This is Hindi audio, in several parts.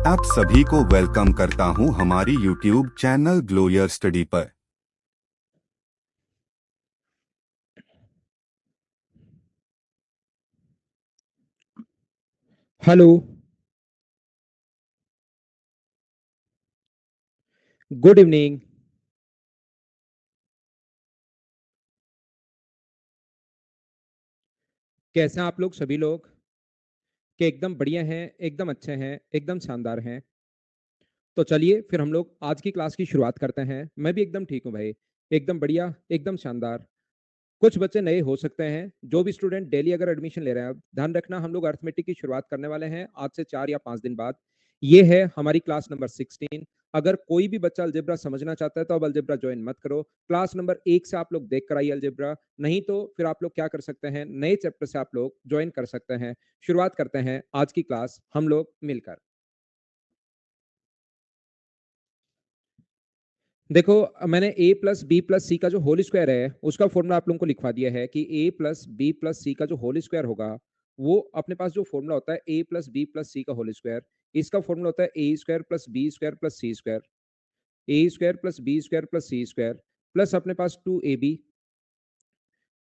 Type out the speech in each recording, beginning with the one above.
आप सभी को वेलकम करता हूं हमारी YouTube चैनल ग्लोयर स्टडी पर। हेलो। Good evening. कैसे हैं आप लोग सभी लोग? कि एकदम बढ़िया हैं, एकदम अच्छे हैं, एकदम शानदार हैं। तो चलिए फिर हम लोग आज की क्लास की शुरुआत करते हैं। मैं भी एकदम ठीक हूँ भाई, एकदम बढ़िया, एकदम शानदार। कुछ बच्चे नए हो सकते हैं, जो भी स्टूडेंट डेली अगर एडमिशन ले रहे हैं, ध्यान रखना हम लोग अर्थमेटिक की शुरुआत करने वाले हैं आज से 4 या 5 दिन बाद। ये है हमारी क्लास नंबर 16। अगर कोई भी बच्चा अलजेब्रा समझना चाहता है तो अब अलजेब्रा ज्वाइन मत करो। क्लास नंबर 1 से आप लोग देख कर आइए अलजेब्रा, नहीं तो फिर आप लोग क्या कर सकते हैं, नए चैप्टर से आप लोग ज्वाइन कर सकते हैं। शुरुआत करते हैं आज की क्लास हम लोग मिलकर। देखो, मैंने ए प्लस बी प्लस सी का जो होल स्क्वायर है उसका फॉर्मूला आप लोगों को लिखवा दिया है कि ए प्लस बी प्लस सी का जो होल स्क्वायर होगा, वो अपने पास जो फॉर्मूला होता है A plus B plus C का होल स्क्वायर, इसका फॉर्मूला होता है A square plus B square plus C square. A square plus B square plus C square plus अपने पास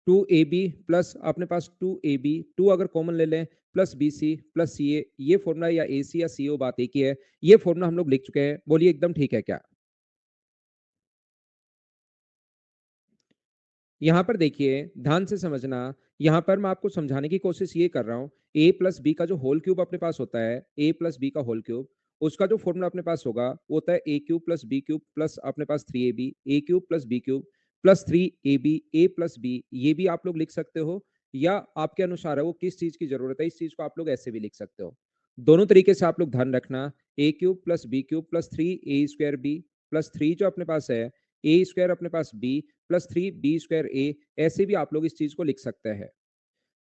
2ab प्लस अपने पास 2ab, 2 अगर कॉमन ले लें, प्लस bc प्लस ca। ये फॉर्मूला या ac या co बात एक ही है। ये फॉर्मूला हम लोग लिख चुके हैं, बोलिए एकदम ठीक है क्या? यहाँ पर देखिए, ध्यान से समझना। यहाँ पर मैं आपको समझाने की कोशिश ये कर रहा हूँ, ए प्लस बी का जो होल क्यूब अपने पास होता है, ए प्लस बी का होल क्यूब, उसका जो फॉर्मूला अपने पास होगा वो होता है A cube plus B cube plus अपने पास 3ab, A cube plus B cube plus 3ab, A plus B. ये भी आप लोग लिख सकते हो, या आपके अनुसार है वो किस चीज की जरूरत है, इस चीज को आप लोग ऐसे भी लिख सकते हो। दोनों तरीके से आप लोग ध्यान रखना। A cube plus B cube plus 3a² B plus 3 जो अपने पास है, ए स्क्वायर अपने पास बी प्लस 3b² ए। ऐसे भी आप लोग इस चीज को लिख सकते हैं।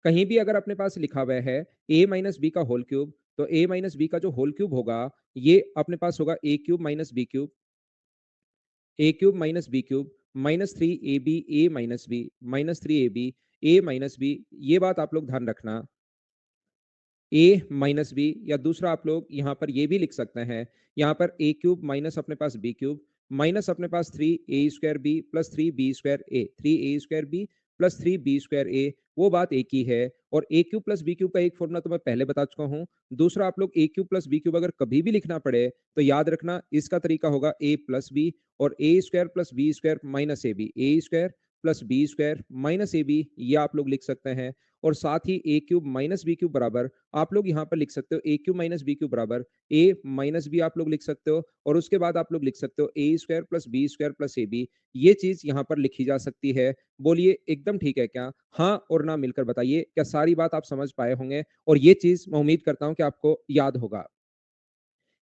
कहीं भी अगर अपने पास लिखा हुआ है ए माइनस बी का होल क्यूब, तो ए माइनस बी का जो होल क्यूब होगा, ये अपने पास होगा A cube minus B cube, A cube minus B cube minus 3ab A minus B minus 3ab A minus B. ये बात आप लोग ध्यान रखना, ए माइनस बी। या दूसरा आप लोग यहाँ पर ये भी लिख सकते हैं, यहाँ पर ए क्यूब माइनस अपने पास बी क्यूब माइनस अपने पास 3a² बी प्लस 3b² ए, 3a² बी प्लस 3b² ए। वो बात एक ही है। और ए क्यूब प्लस बी क्यूब का एक फॉर्मूला तो मैं पहले बता चुका हूँ। दूसरा आप लोग ए क्यूब प्लस बी क्यूब अगर कभी भी लिखना पड़े तो याद रखना इसका तरीका होगा ए प्लस बी, और A square plus B square minus A B, A square plus B square minus A B, ये आप लोग लिख सकते हैं। और साथ ही A cube minus B cube बराबर आप लोग यहाँ पर लिख सकते हो A cube minus B cube बराबर ए माइनस बी, आप लोग लिख सकते हो। और उसके बाद आप लोग लिख सकते हो A square plus B square plus A B. ये चीज यहाँ पर लिखी जा सकती है। बोलिए एकदम ठीक है क्या? हाँ और ना मिलकर बताइए, क्या सारी बात आप समझ पाए होंगे? और ये चीज मैं उम्मीद करता हूँ कि आपको याद होगा।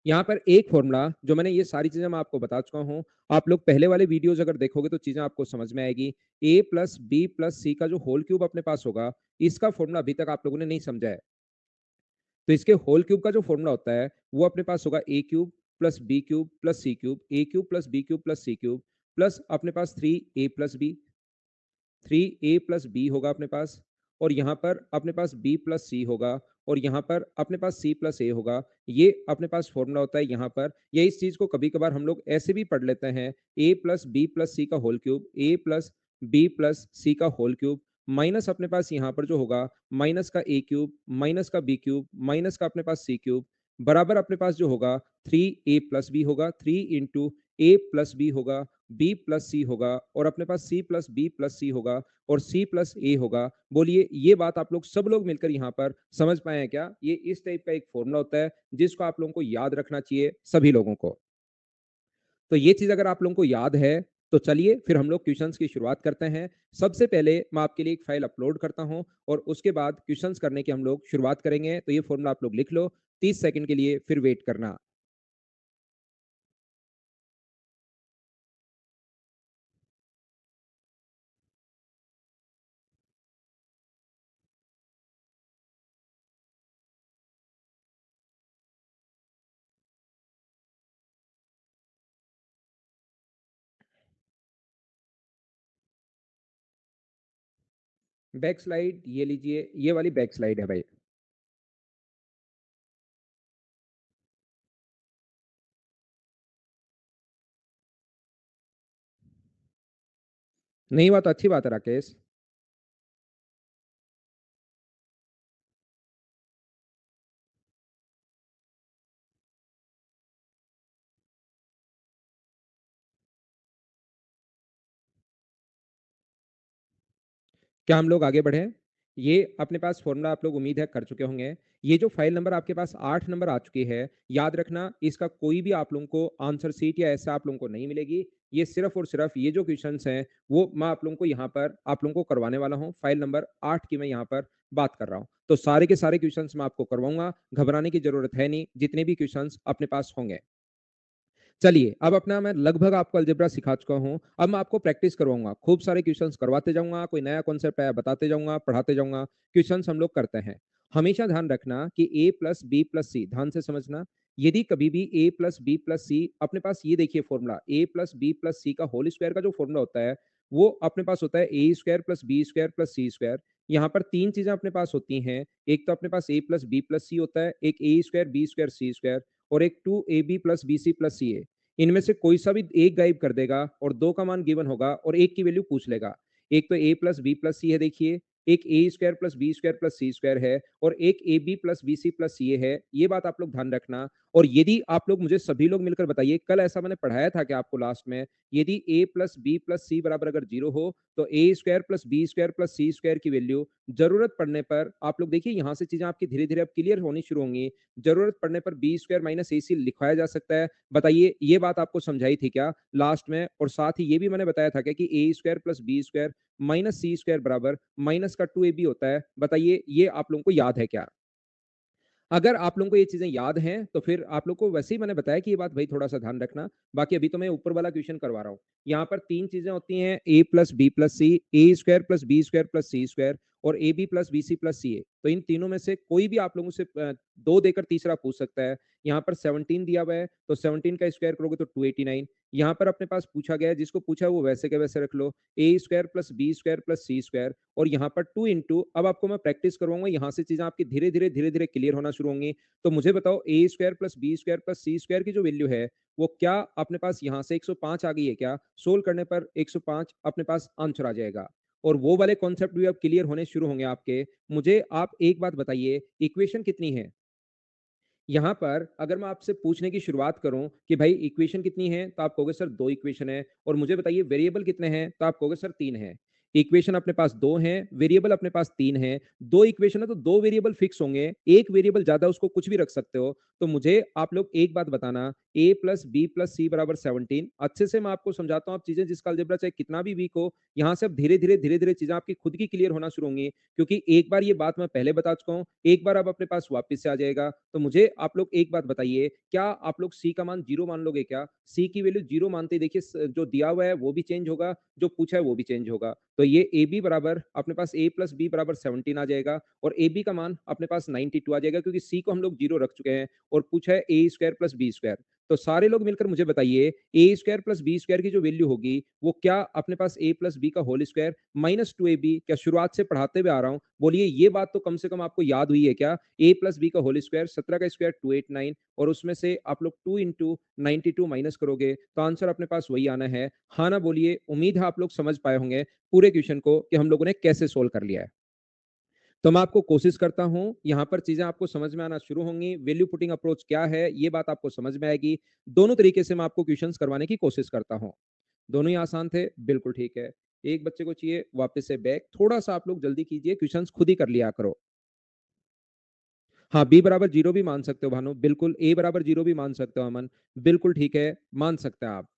यहाँ पर एक फॉर्मूला जो मैंने, ये सारी चीजें मैं आपको बता चुका हूँ। आप लोग पहले वाले वीडियोज अगर देखोगे तो चीजें आपको समझ में आएगी। ए प्लस बी प्लस सी का जो होल क्यूब अपने पास होगा, इसका फॉर्मूला अभी तक आप लोगों ने नहीं समझा है। तो इसके होल क्यूब का जो फॉर्मूला होता है वो अपने पास होगा A cube plus B cube plus C cube, A cube plus B cube plus C cube plus अपने पास 3a+b, 3a+b होगा अपने पास। और यहाँ पर अपने पास b प्लस सी होगा, और यहाँ पर अपने पास c प्लस ए होगा। ये अपने पास फॉर्मूला होता है यहाँ पर। या इस चीज को कभी कभार हम लोग ऐसे भी पढ़ लेते हैं, a plus B plus C का whole cube, a plus B plus C का होल क्यूब माइनस अपने पास यहाँ पर जो होगा माइनस का ए क्यूब माइनस का बी क्यूब माइनस का अपने पास सी क्यूब बराबर अपने पास जो होगा 3a+b होगा, 3 × a+b होगा, b प्लस सी होगा, और अपने पास c प्लस बी प्लस सी होगा, और c प्लस ए होगा। बोलिए ये बात आप लोग सब लोग मिलकर यहाँ पर समझ पाए हैं क्या? ये इस टाइप का एक फॉर्मूला होता है जिसको आप लोगों को याद रखना चाहिए सभी लोगों को। तो ये चीज अगर आप लोगों को याद है तो चलिए फिर हम लोग क्वेश्चंस की शुरुआत करते हैं। सबसे पहले मैं आपके लिए एक फाइल अपलोड करता हूं, और उसके बाद क्वेश्चंस करने की हम लोग शुरुआत करेंगे। तो ये फॉर्मूला आप लोग लिख लो, 30 सेकंड के लिए फिर वेट करना। बैक स्लाइड ये लीजिए, ये वाली बैक स्लाइड है भाई। नहीं हुआ तो अच्छी बात है राकेश। क्या हम लोग आगे बढ़ें? ये अपने पास फ़ॉर्मूला आप लोग उम्मीद है कर चुके होंगे। ये जो फ़ाइल नंबर आपके पास 8 नंबर आ चुकी है, याद रखना इसका कोई भी आप लोगों को आंसर शीट या ऐसा आप लोगों को नहीं मिलेगी। ये सिर्फ़ और सिर्फ़ ये जो क्वेश्चन्स हैं, वो मैं आप लोगों को यहाँ पर आप लोगों को करवाने वाला हूँ। फ़ाइल नंबर 8 की मैं यहाँ पर बात कर रहा हूँ। तो सारे के सारे क्वेश्चन्स मैं आपको करवाऊँगा, घबराने की ज़रूरत है नहीं, जितने भी क्वेश्चन्स अपने पास होंगे। चलिए, अब अपना मैं लगभग आपको अलजेब्रा सिखा चुका हूँ। अब मैं आपको प्रैक्टिस करवाऊँगा। खूब सारे क्वेश्चन्स करवाते जाऊँगा, कोई नया कॉन्सेप्ट आया बताते जाऊँगा, पढ़ाते जाऊँगा। क्वेश्चन्स हम लोग करते हैं। हमेशा ध्यान रखना कि a plus B plus C, ध्यान से समझना। यदि कभी भी a plus B plus C अपने पास ये देखिए formula a plus B plus C का होल स्क्वायर का जो फ़ॉर्मूला होता है, वो अपने पास होता है a square plus B square plus C square. यहाँ पर 3 चीज़ें अपने पास होती हैं। एक तो अपने पास a plus B plus C होता है, एक a square B square C square और एक 2ab plus bc plus ca। इनमें से कोई सा भी एक गायब कर देगा और 2 का मान गिवन होगा और 1 की वैल्यू पूछ लेगा। एक तो a plus B plus C है देखिए, एक a square plus B square plus C square है और एक ab plus bc plus ca है। ये बात आप लोग ध्यान रखना। और यदि आप लोग मुझे सभी लोग मिलकर बताइए, कल ऐसा मैंने पढ़ाया था कि आपको लास्ट में, यदि a plus B plus C बराबर अगर 0 हो, तो a square plus B square plus C square की वैल्यू ज़रूरत पड़ने पर आप लोग देखिए यहाँ से चीज़ें आपकी धीरे-धीरे अब क्लियर होनी शुरू होंगी। ज़रूरत पड़ने पर बी स्क्वायर माइनस ac लिखवाया जा सकता है। बताइए ये बात आपको समझाई थी क्या लास्ट में? और साथ ही ये भी मैंने बताया था क्या कि A square plus B square minus C square बराबर माइनस का 2ab होता है। बताइए ये आप लोगों को याद है क्या? अगर आप लोगों को ये चीज़ें याद हैं, तो फिर आप लोग को वैसे ही मैंने बताया कि ये बात भाई थोड़ा-सा ध्यान रखना। बाकी अभी तो मैं ऊपर वाला क्वेश्चन करवा रहा हूँ। यहाँ पर 3 चीज़ें होती हैं, a plus B plus C, A square plus B square plus C square और ab plus bc plus ca। तो इन तीनों में से कोई भी आप लोगों से 2 देकर तीसरा पूछ सकता है। यहाँ पर 17 दिया हुआ है, तो 17 का स्क्वायर करोगे तो 289। यहाँ पर अपने पास पूछा गया है, जिसको पूछा है वो वैसे के वैसे रख लो। a square plus B square plus C square और यहाँ पर 2 इंटू, अब आपको मैं प्रैक्टिस करवाऊँगा, यहाँ से चीज़ें आपकी धीरे-धीरे, धीरे-धीरे क्लियर होना शुरू होंगी। तो मुझे बताओ A square plus B square plus C square की जो वैल्यू है, वो क्या अपने पास यहाँ से 105 आ गई है क्या? सोल्व करने पर 105 अपने पास आंसर आ जाएगा। और वो वाले कॉन्सेप्ट भी अब क्लियर होने शुरू होंगे आपके। मुझे आप एक बात बताइए, इक्वेशन कितनी है? यहाँ पर अगर मैं आपसे पूछने की शुरुआत करूँ कि भाई इक्वेशन कितनी है? तो आप कहोगे सर 2 इक्वेशन है और मुझे बताइए वेरिएबल कितने हैं? तो आप कहोगे सर 3 हैं। इक्वेशन अपने पास 2 हैं, वेरिएबल अपने पास 3 हैं। 2 इक्वेशन है तो 2 वेरिएबल फिक्स होंगे, 1 वेरिएबल ज़्यादा उसको कुछ भी रख सकते हो। तो मुझे आप लोग एक बात बताना, a plus B plus C बराबर 17। अच्छे से मैं आपको समझाता हूँ, आप चीज़ें जिसका अलजेब्रा चाहे कितना भी वीक हो, यहाँ से अब धीरे-धीरे, धीरे-धीरे चीज़ें आपकी खुद की क्लियर होना शुरू होंगी। क्योंकि एक बार ये बात मैं पहले बता चुका हूँ, एक बार अब अपने पास वापस से आ जाएगा। तो मुझे आप लोग एक बात बताइए, क्या आप लोग सी का मान 0 मान लोगे क्या? सी की वैल्यू 0 मानते ही देखिए जो दिया हुआ है वो भी चेंज होगा, जो पूछा है वो भी चेंज होगा। तो ये ए बी बराबर अपने पास a प्लस बी बराबर 17 आ जाएगा और ए बी का मान अपने पास 92 आ जाएगा, क्योंकि सी को हम लोग 0 रख चुके हैं और पूछा है A square plus B square. तो सारे लोग मिलकर मुझे बताइए, ए स्क्वायर प्लस बी स्क्वायर की जो वैल्यू होगी, वो क्या अपने पास a प्लस बी का होल स्क्वायर माइनस 2ab, क्या शुरुआत से पढ़ाते हुए आ रहा हूँ? बोलिए ये बात तो कम से कम आपको याद हुई है क्या? a प्लस बी का होल स्क्वायर, 17 का स्क्वायर 289 और उसमें से आप लोग 2 इंटू 92 माइनस करोगे तो आंसर अपने पास वही आना है। हाँ ना बोलिए, उम्मीद है आप लोग समझ पाए होंगे पूरे क्वेश्चन को कि हम लोगों ने कैसे सोल्व कर लिया है। तो मैं आपको कोशिश करता हूं, यहां पर चीजें आपको समझ में आना शुरू होंगी। वैल्यू पुटिंग अप्रोच क्या है, ये बात आपको समझ में आएगी। दोनों तरीके से मैं आपको क्वेश्चंस करवाने की कोशिश करता हूं। दोनों ही आसान थे, बिल्कुल ठीक है। एक बच्चे को चाहिए वापस से बैक, थोड़ा सा आप लोग जल्दी कीजिए, क्वेश्चंस खुद ही कर लिया करो। हाँ, बी बराबर 0 भी मान सकते हो भानु, बिल्कुल। ए बराबर 0 भी मान सकते हो अमन, बिल्कुल ठीक है, मान सकते हैं आप।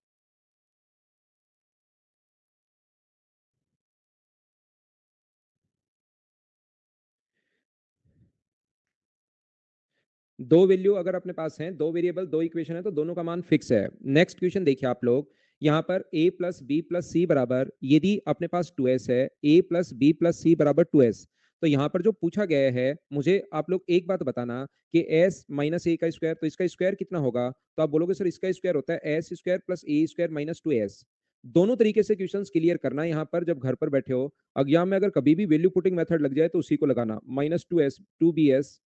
2 वैल्यू अगर अपने पास हैं, 2 वेरिएबल, 2 इक्वेशन है तो दोनों का मान फिक्स है। नेक्स्ट क्वेश्चन देखिए आप लोग, यहाँ पर a plus B plus C बराबर, यदि अपने पास 2s है, a plus B plus C बराबर 2s, तो यहाँ पर जो पूछा गया है, मुझे आप लोग एक बात बताना कि s माइनस ए का स्क्वायर, तो इसका स्क्वायर कितना होगा? तो आप बोलोगे सर इसका स्क्वायर होता है एस स्क्वायर प्लस ए स्क्वायर माइनस 2s। दोनों तरीके से क्वेश्चंस क्लियर करना है यहाँ पर जब घर पर बैठे हो। एग्जाम में अगर कभी भी वैल्यू पुटिंग मेथड लग जाए तो उसी को लगाना, माइनस 2s 2bs।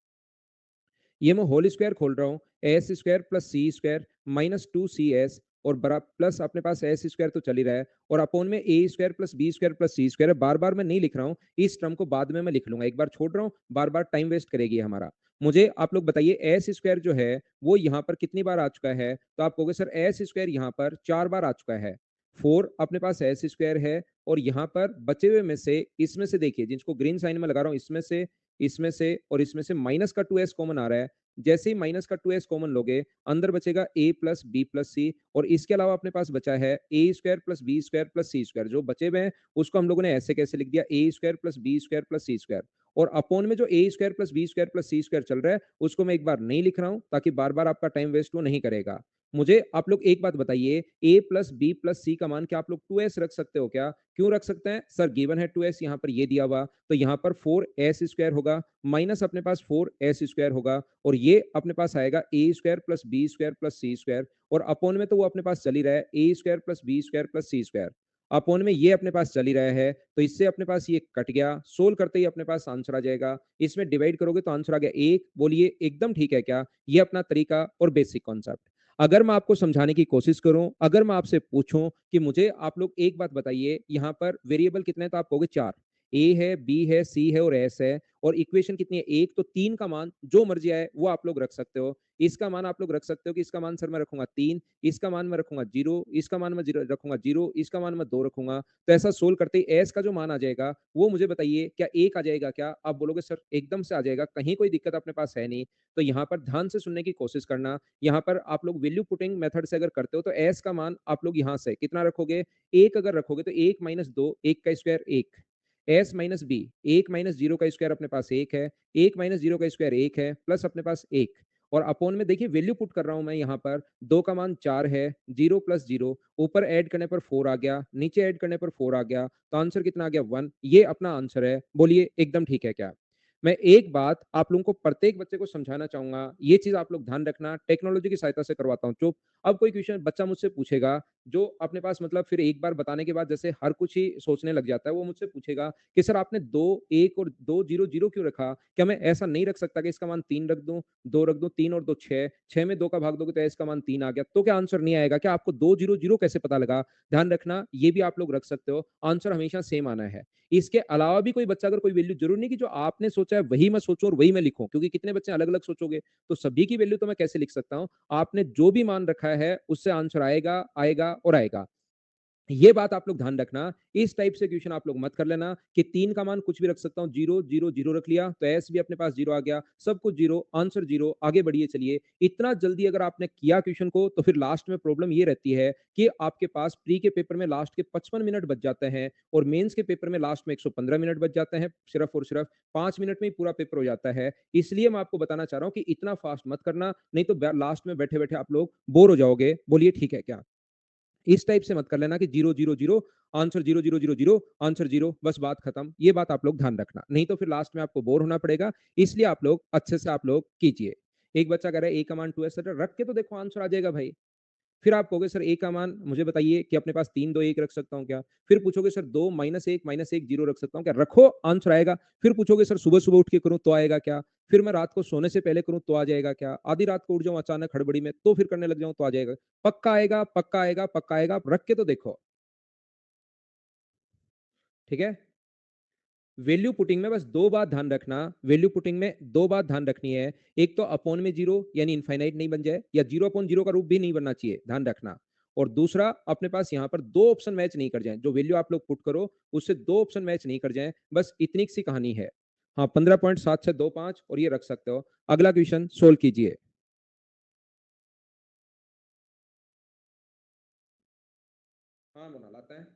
ये मैं होल स्क्वायर खोल रहा हूँ, S square plus C square minus 2cs और बरा प्लस अपने पास एस स्क्वायर तो चल ही रहा है और अपोन में A square plus B square plus C square है। बार बार मैं नहीं लिख रहा हूँ, इस टर्म को बाद में मैं लिख लूंगा, एक बार छोड़ रहा हूँ, बार बार टाइम वेस्ट करेगी हमारा। मुझे आप लोग बताइए एस स्क्वायर जो है वो यहाँ पर कितनी बार आ चुका है, तो आप कहोगे सर एस स्क्वायर यहाँ पर 4 बार आ चुका है। 4 अपने पास एस स्क्वायर है और यहाँ पर बचे हुए में से इसमें से देखिए जिसको ग्रीन साइन में लगा रहा हूँ, इसमें से और इसमें से माइनस का 2s कॉमन आ रहा है। जैसे ही माइनस का 2s कॉमन लोगे, अंदर बचेगा a plus B plus C और इसके अलावा अपने पास बचा है A square plus B square plus C square. जो बचे हुए हैं उसको हम लोगों ने ऐसे कैसे लिख दिया, A square plus B square plus C square. और अपोन में जो A square plus B square plus C square चल रहा है उसको मैं एक बार नहीं लिख रहा हूं ताकि बार बार आपका टाइम वेस्ट वो नहीं करेगा। मुझे आप लोग एक बात बताइए, ए प्लस बी प्लस सी का मान क्या आप लोग 2s रख सकते हो क्या? क्यों रख सकते हैं सर? गिवन है 2s, यहाँ पर ये दिया हुआ, तो यहाँ पर 4s स्क्वायर होगा माइनस अपने पास 4s स्क्वायर होगा और ये अपने पास आएगा A square plus B square plus C square और अपोन में तो वो अपने पास चल ही रहा है A square plus B square plus C square. Upon में ये अपने पास चल ही रहा है तो इससे अपने पास ये कट गया, सोल्व करते ही अपने पास आंसर आ जाएगा। इसमें डिवाइड करोगे तो आंसर आ गया 1। बोलिए एकदम ठीक है क्या? ये अपना तरीका और बेसिक कॉन्सेप्ट। अगर मैं आपको समझाने की कोशिश करूं, अगर मैं आपसे पूछूं कि मुझे आप लोग एक बात बताइए, यहाँ पर वेरिएबल कितने हैं, तो आप कहोगे 4। ए है, बी है, सी है और एस है और इक्वेशन कितनी है? एक। तो 3 का मान जो मर्जी आए वो आप लोग रख सकते हो। इसका मान आप लोग रख सकते हो कि इसका मान सर मैं रखूंगा 3, इसका मान मैं रखूंगा 0, इसका मान मैं रखूंगा 0, इसका मान मैं 2 रखूंगा। तो ऐसा सोल्व करते ही एस का जो मान आ जाएगा वो मुझे बताइए क्या 1 आ जाएगा क्या? आप बोलोगे सर एकदम से आ जाएगा, कहीं कोई दिक्कत अपने पास है नहीं। तो यहाँ पर ध्यान से सुनने की कोशिश करना। यहाँ पर आप लोग वैल्यू पुटिंग मेथड से अगर करते हो तो एस का मान आप लोग यहाँ से कितना रखोगे? 1 अगर रखोगे तो 1 माइनस 2, 1 का square 1। S minus B, 1 minus 0 का स्क्वायर अपने पास 1 है, 1 माइनस 0 का स्क्वायर 1 है प्लस अपने पास 1 और अपोन में देखिए वैल्यू पुट कर रहा हूं मैं यहाँ पर, 2 का मान 4 है, 0 प्लस 0, ऊपर ऐड करने पर 4 आ गया, नीचे ऐड करने पर 4 आ गया, तो आंसर कितना आ गया? 1। ये अपना आंसर है। बोलिए एकदम ठीक है क्या? मैं एक बात आप लोगों को प्रत्येक बच्चे को समझाना चाहूंगा, ये चीज आप लोग ध्यान रखना, टेक्नोलॉजी की सहायता से करवाता हूँ। चुप। अब कोई क्वेश्चन बच्चा मुझसे पूछेगा जो अपने पास मतलब फिर एक बार बताने के बाद जैसे हर कुछ ही सोचने लग जाता है, वो मुझसे पूछेगा कि सर आपने 2 1 और 2 0 0 क्यों रखा? क्या मैं ऐसा नहीं रख सकता कि इसका मान 3 रख दूं, 2 रख दूं, 3 और 2 6, 6 में 2 का भाग दोगे तो इसका मान 3 आ गया, तो क्या आंसर नहीं आएगा? क्या आपको 2 0 0 कैसे पता लगा? ध्यान रखना, ये भी आप लोग रख सकते हो, आंसर हमेशा सेम आना है। इसके अलावा भी कोई बच्चा अगर कोई वैल्यू, जरूरी नहीं कि जो आपने सोचा है वही मैं सोचूं और वही मैं लिखूं, क्योंकि कितने बच्चे अलग अलग सोचोगे, तो सभी की वैल्यू तो मैं कैसे लिख सकता हूं? आपने जो भी मान रखा है उससे आंसर आएगा आएगा और आएगा। ये बात आप लोग ध्यान रखना। इस टाइप से क्वेश्चन आप लोग मत कर लेना कि 3 का मान कुछ भी रख सकता हूं, 0 0 0 रख लिया तो एस भी अपने पास 0 आ गया, सब कुछ 0, आंसर 0, आगे बढ़िए चलिए। इतना जल्दी अगर आपने किया क्वेश्चन को तो फिर लास्ट में प्रॉब्लम ये रहती है कि आपके पास प्री के पेपर में लास्ट के 55 मिनट बच जाते हैं और मेंस के पेपर में लास्ट में 115 मिनट बच जाते हैं, सिर्फ और सिर्फ 5 मिनट में ही पूरा पेपर हो जाता है। इसलिए मैं आपको बताना चाह रहा हूं कि इतना फास्ट मत करना, नहीं तो लास्ट में बैठे बैठे आप लोग बोर हो जाओगे। बोलिए ठीक है क्या? इस टाइप से मत कर लेना कि 0 0 0 आंसर, 0 0 0 0 आंसर 0, बस बात खत्म। ये बात आप लोग ध्यान रखना, नहीं तो फिर लास्ट में आपको बोर होना पड़ेगा। इसलिए आप लोग अच्छे से आप लोग कीजिए। एक बच्चा कह रहा है ए का मान 2 है, रख के तो देखो आंसर आ जाएगा भाई। फिर आप कहोगे सर ए का मान मुझे बताइए कि अपने पास 3 2 1 रख सकता हूँ क्या? फिर पूछोगे सर 2 माइनस 1 0 रख सकता हूँ क्या? रखो, आंसर आएगा। फिर पूछोगे सर सुबह सुबह उठ के करूँ तो आएगा क्या? फिर मैं रात को सोने से पहले करूँ तो आ जाएगा क्या? आधी रात को उठ जाऊं अचानक हड़बड़ी में तो फिर करने लग जाऊं तो आ जाएगा? पक्का आएगा, पक्का आएगा, पक्का आएगा। आप रख के तो देखो। ठीक है? वैल्यू पुटिंग में बस दो बात ध्यान रखना, वैल्यू पुटिंग में दो बात ध्यान रखनी है। एक तो अपॉन में जीरो यानी इनफाइनाइट नहीं बन जाए, या जीरो अपॉन जीरो का रूप भी नहीं बनना चाहिए, ध्यान रखना। और दूसरा, अपने पास यहां पर दो ऑप्शन मैच नहीं कर जाए, जो वैल्यू आप लोग पुट करो उससे दो ऑप्शन मैच नहीं कर जाए, बस इतनी सी कहानी है। हाँ, 15.7625 और ये रख सकते हो। अगला क्वेश्चन सोल्व कीजिए। हाँ, मोना लाता है।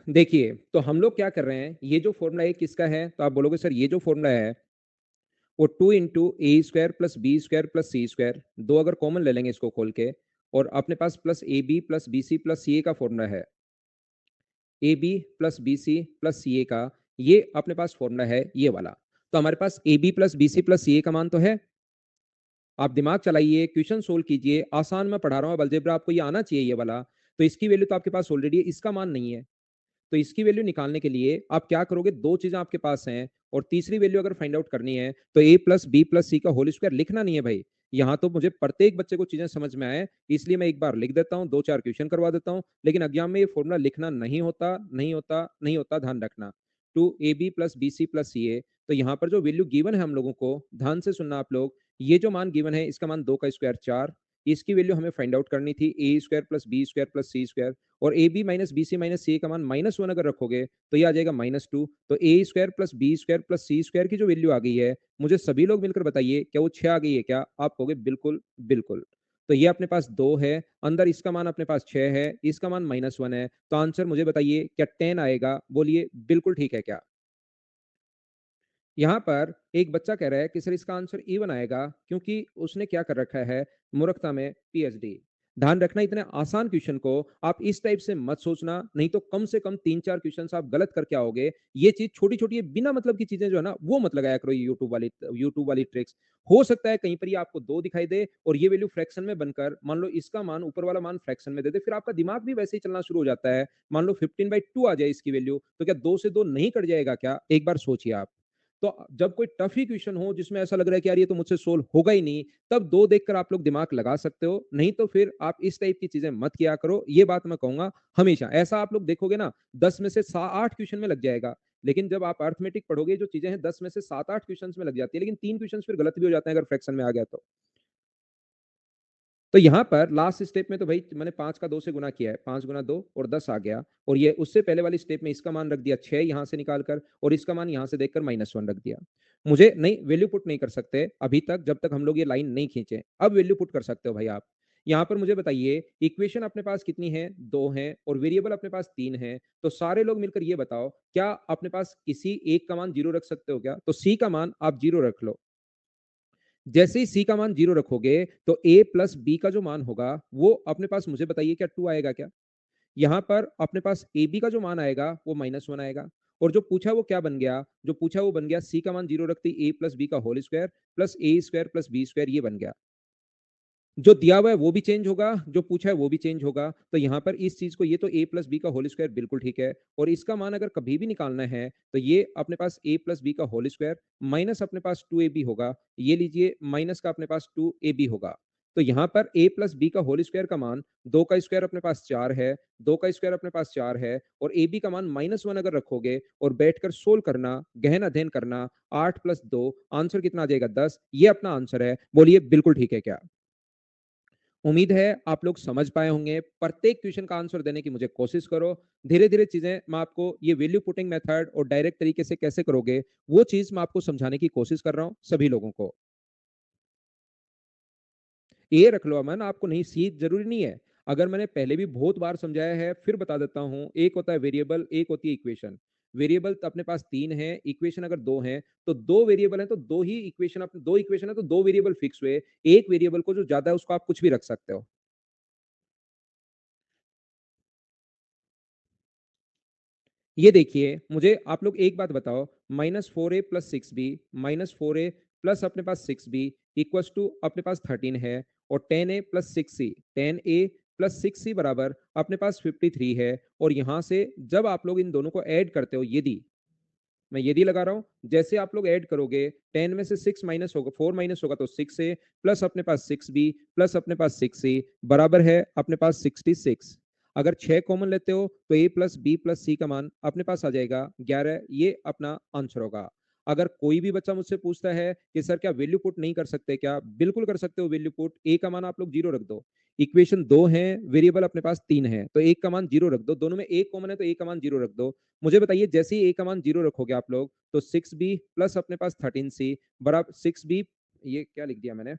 देखिए, तो हम लोग क्या कर रहे हैं, ये जो फॉर्मूला है किसका है, तो आप बोलोगे सर ये जो फॉर्मूला है वो 2 into A square plus B square plus C square, दो अगर कॉमन ले लेंगे इसको खोल के, और अपने पास plus A B plus B C plus C A का फॉर्मूला है। A B plus B C plus C A का ये अपने पास फॉर्मूला है, ये वाला। तो हमारे पास A B plus B C plus C A का मान तो है। आप दिमाग चलाइए, क्वेश्चन सोल्व कीजिए, आसान मैं पढ़ा रहा हूँ, अलजेब्रा आपको ये आना चाहिए ये वाला। तो इसकी वैल्यू तो आपके पास ऑलरेडी है, इसका मान नहीं है। तो इसकी वैल्यू निकालने के लिए आप क्या करोगे, 2 चीज़ें आपके पास हैं और तीसरी वैल्यू अगर फाइंड आउट करनी है, तो a plus b plus c का होल स्क्वायर लिखना नहीं है भाई। यहाँ तो मुझे प्रत्येक बच्चे को चीज़ें समझ में आए, इसलिए मैं एक बार लिख देता हूँ, 2-4 क्वेश्चन करवा देता हूँ, लेकिन एग्ज़ाम में ये फ़ॉर्मूला लिखना नहीं होता, नहीं होता, नहीं होता, ध्यान रखना। 2ab plus bc plus ca, तो यहाँ पर जो वैल्यू गिवन है हम लोगों को, ध्यान से सुनना आप लोग, ये जो मान गिवन है, इसका मान 2 का स्क्वायर 4, इसकी वैल्यू हमें फाइंड आउट करनी थी A square plus B square plus C square, और A B minus B C minus C का मान -1 अगर रखोगे तो ये आ जाएगा -2। तो A square plus B square plus C square की जो वैल्यू आ गई है, मुझे सभी लोग मिलकर बताइए क्या वो 6 आ गई है क्या? आप कहोगे बिल्कुल, बिल्कुल। तो ये अपने पास 2 है, अंदर इसका मान अपने पास 6 है, इसका मान -1 है, तो आंसर मुझे बताइए क्या 10 आएगा? बोलिए बिल्कुल ठीक है क्या? यहाँ पर एक बच्चा कह रहा है कि सर इसका आंसर इवन आएगा क्योंकि उसने क्या कर रखा है, मूर्खता में पीएचडी। ध्यान रखना, इतने आसान क्वेश्चन को आप इस टाइप से मत सोचना, नहीं तो कम से कम 3-4 क्वेश्चन आप गलत करके आओगे। ये चीज छोटी-छोटी बिना मतलब की चीजें जो है ना, वो मत लगाया करो, ये यूट्यूब वाली ट्रिक्स। हो सकता है कहीं पर ये आपको 2 दिखाई दे और ये वैल्यू फ्रैक्शन में बनकर मान लो इसका मान ऊपर वाला मान फ्रैक्शन में दे दे, फिर आपका दिमाग भी वैसे ही चलना शुरू हो जाता है। मान लो 15/2 आ जाए इसकी वैल्यू, तो क्या 2 से 2 नहीं कट जाएगा क्या? एक बार सोचिए आप। तो जब कोई टफ ही क्वेश्चन हो जिसमें ऐसा लग रहा है कि यार ये तो मुझसे सोल्व होगा ही नहीं, तब 2 देखकर आप लोग दिमाग लगा सकते हो, नहीं तो फिर आप इस टाइप की चीजें मत किया करो। ये बात मैं कहूंगा हमेशा। ऐसा आप लोग देखोगे ना, 10 में से 8 क्वेश्चन में लग जाएगा, लेकिन जब आप अर्थमेटिक पढ़ोगे जो चीजें हैं 10 में से 7-8 क्वेश्चन में लग जाती है, लेकिन 3 क्वेश्चन फिर गलत भी हो जाते हैं अगर फ्रैक्शन में आ गया तो। तो यहाँ पर लास्ट स्टेप में तो भाई मैंने 5 का 2 से गुना किया है, 5 गुना 2 और 10 आ गया, और ये उससे पहले वाली स्टेप में इसका मान रख दिया 6 यहाँ से निकाल कर, और इसका मान यहाँ से देखकर -1 रख दिया। मुझे नहीं वैल्यू पुट नहीं कर सकते अभी तक, जब तक हम लोग ये लाइन नहीं खींचे। अब वैल्यू पुट कर सकते हो भाई आप। यहाँ पर मुझे बताइए इक्वेशन अपने पास कितनी है? 2 है, और वेरिएबल अपने पास 3 है। तो सारे लोग मिलकर ये बताओ, क्या अपने पास किसी एक का मान 0 रख सकते हो क्या? तो सी का मान आप 0 रख लो। जैसे ही सी का मान 0 रखोगे, तो ए प्लस बी का जो मान होगा, वो अपने पास मुझे बताइए क्या 2 आएगा क्या? यहाँ पर अपने पास ए बी का जो मान आएगा, वो -1 आएगा। और जो पूछा वो क्या बन गया? जो पूछा वो बन गया सी का मान 0 रखते ही ए प्लस बी का होल स्क्वायर प्लस ए स्क्वायर प्लस बी स्क्वायर, ये बन गया। जो दिया हुआ है वो भी चेंज होगा, जो पूछा है वो भी चेंज होगा। तो यहाँ पर इस चीज को, ये तो ए प्लस बी का होल स्क्वायर बिल्कुल ठीक है, और इसका मान अगर कभी भी निकालना है तो ये अपने पास ए प्लस बी का होल स्क्वायर माइनस अपने पास 2ab होगा। ये लीजिए माइनस का अपने पास 2ab होगा। तो यहाँ पर a प्लस बी का होल स्क्वायर का मान 2 का स्क्वायर अपने पास 4 है, 2 का स्क्वायर अपने पास 4 है, और ए बी का मान -1 अगर रखोगे और बैठकर सोल्व करना, गहन अध्ययन करना, 8 प्लस 2 आंसर कितना आ जाएगा? 10। ये अपना आंसर है। बोलिए बिल्कुल ठीक है क्या? उम्मीद है आप लोग समझ पाए होंगे। प्रत्येक क्वेश्चन का आंसर देने की मुझे कोशिश करो। धीरे-धीरे चीज़ें मैं आपको ये वैल्यू पुटिंग मेथड और डायरेक्ट तरीके से कैसे करोगे, वो चीज़ मैं आपको समझाने की कोशिश कर रहा हूँ सभी लोगों को। ए रख लो अमन, आपको नहीं सी ज़रूरी नहीं है। अगर मैंने पहले भी बहुत बार समझाया है, फिर बता देता हूँ। एक होता है वेरिएबल, एक होती है इक्वेशन। वेरिएबल तो अपने पास 3 है, इक्वेशन अगर 2 है, तो 2 वेरिएबल है तो 2 ही इक्वेशन, 2 इक्वेशन है तो 2 वेरिएबल फिक्स हुए। एक वेरिएबल को जो ज़्यादा है उसको आप कुछ भी रख सकते हो। ये देखिए, मुझे आप लोग एक बात बताओ, -4a plus 6b -4a plus अपने पास 6b इक्वल्स टू अपने पास 13 है, और 10a plus 6c 10a plus 6c बराबर अपने पास 53 है। और यहाँ से जब आप लोग इन दोनों को ऐड करते हो, यदि मैं यदि लगा रहा हूँ, जैसे आप लोग ऐड करोगे 10 में से 6 माइनस होगा, 4 माइनस होगा तो 6a प्लस अपने पास 6b प्लस अपने पास 6c बराबर है अपने पास 66। अगर 6 कॉमन लेते हो तो a plus B plus C का मान अपने पास आ जाएगा 11। ये अपना आंसर होगा। अगर कोई भी बच्चा मुझसे पूछता है कि सर क्या वैल्यू पुट नहीं कर सकते क्या? बिल्कुल कर सकते हो वैल्यू पुट। a का मान आप लोग 0 रख दो। इक्वेशन 2 है, वेरिएबल अपने पास 3 है, तो एक का मान 0 रख दो। दोनों में एक कॉमन है तो एक का मान 0 रख दो। मुझे बताइए जैसे ही ए का मान 0 रखोगे आप लोग, तो 6b प्लस अपने पास 13c बराबर 6b, ये क्या लिख दिया मैंने,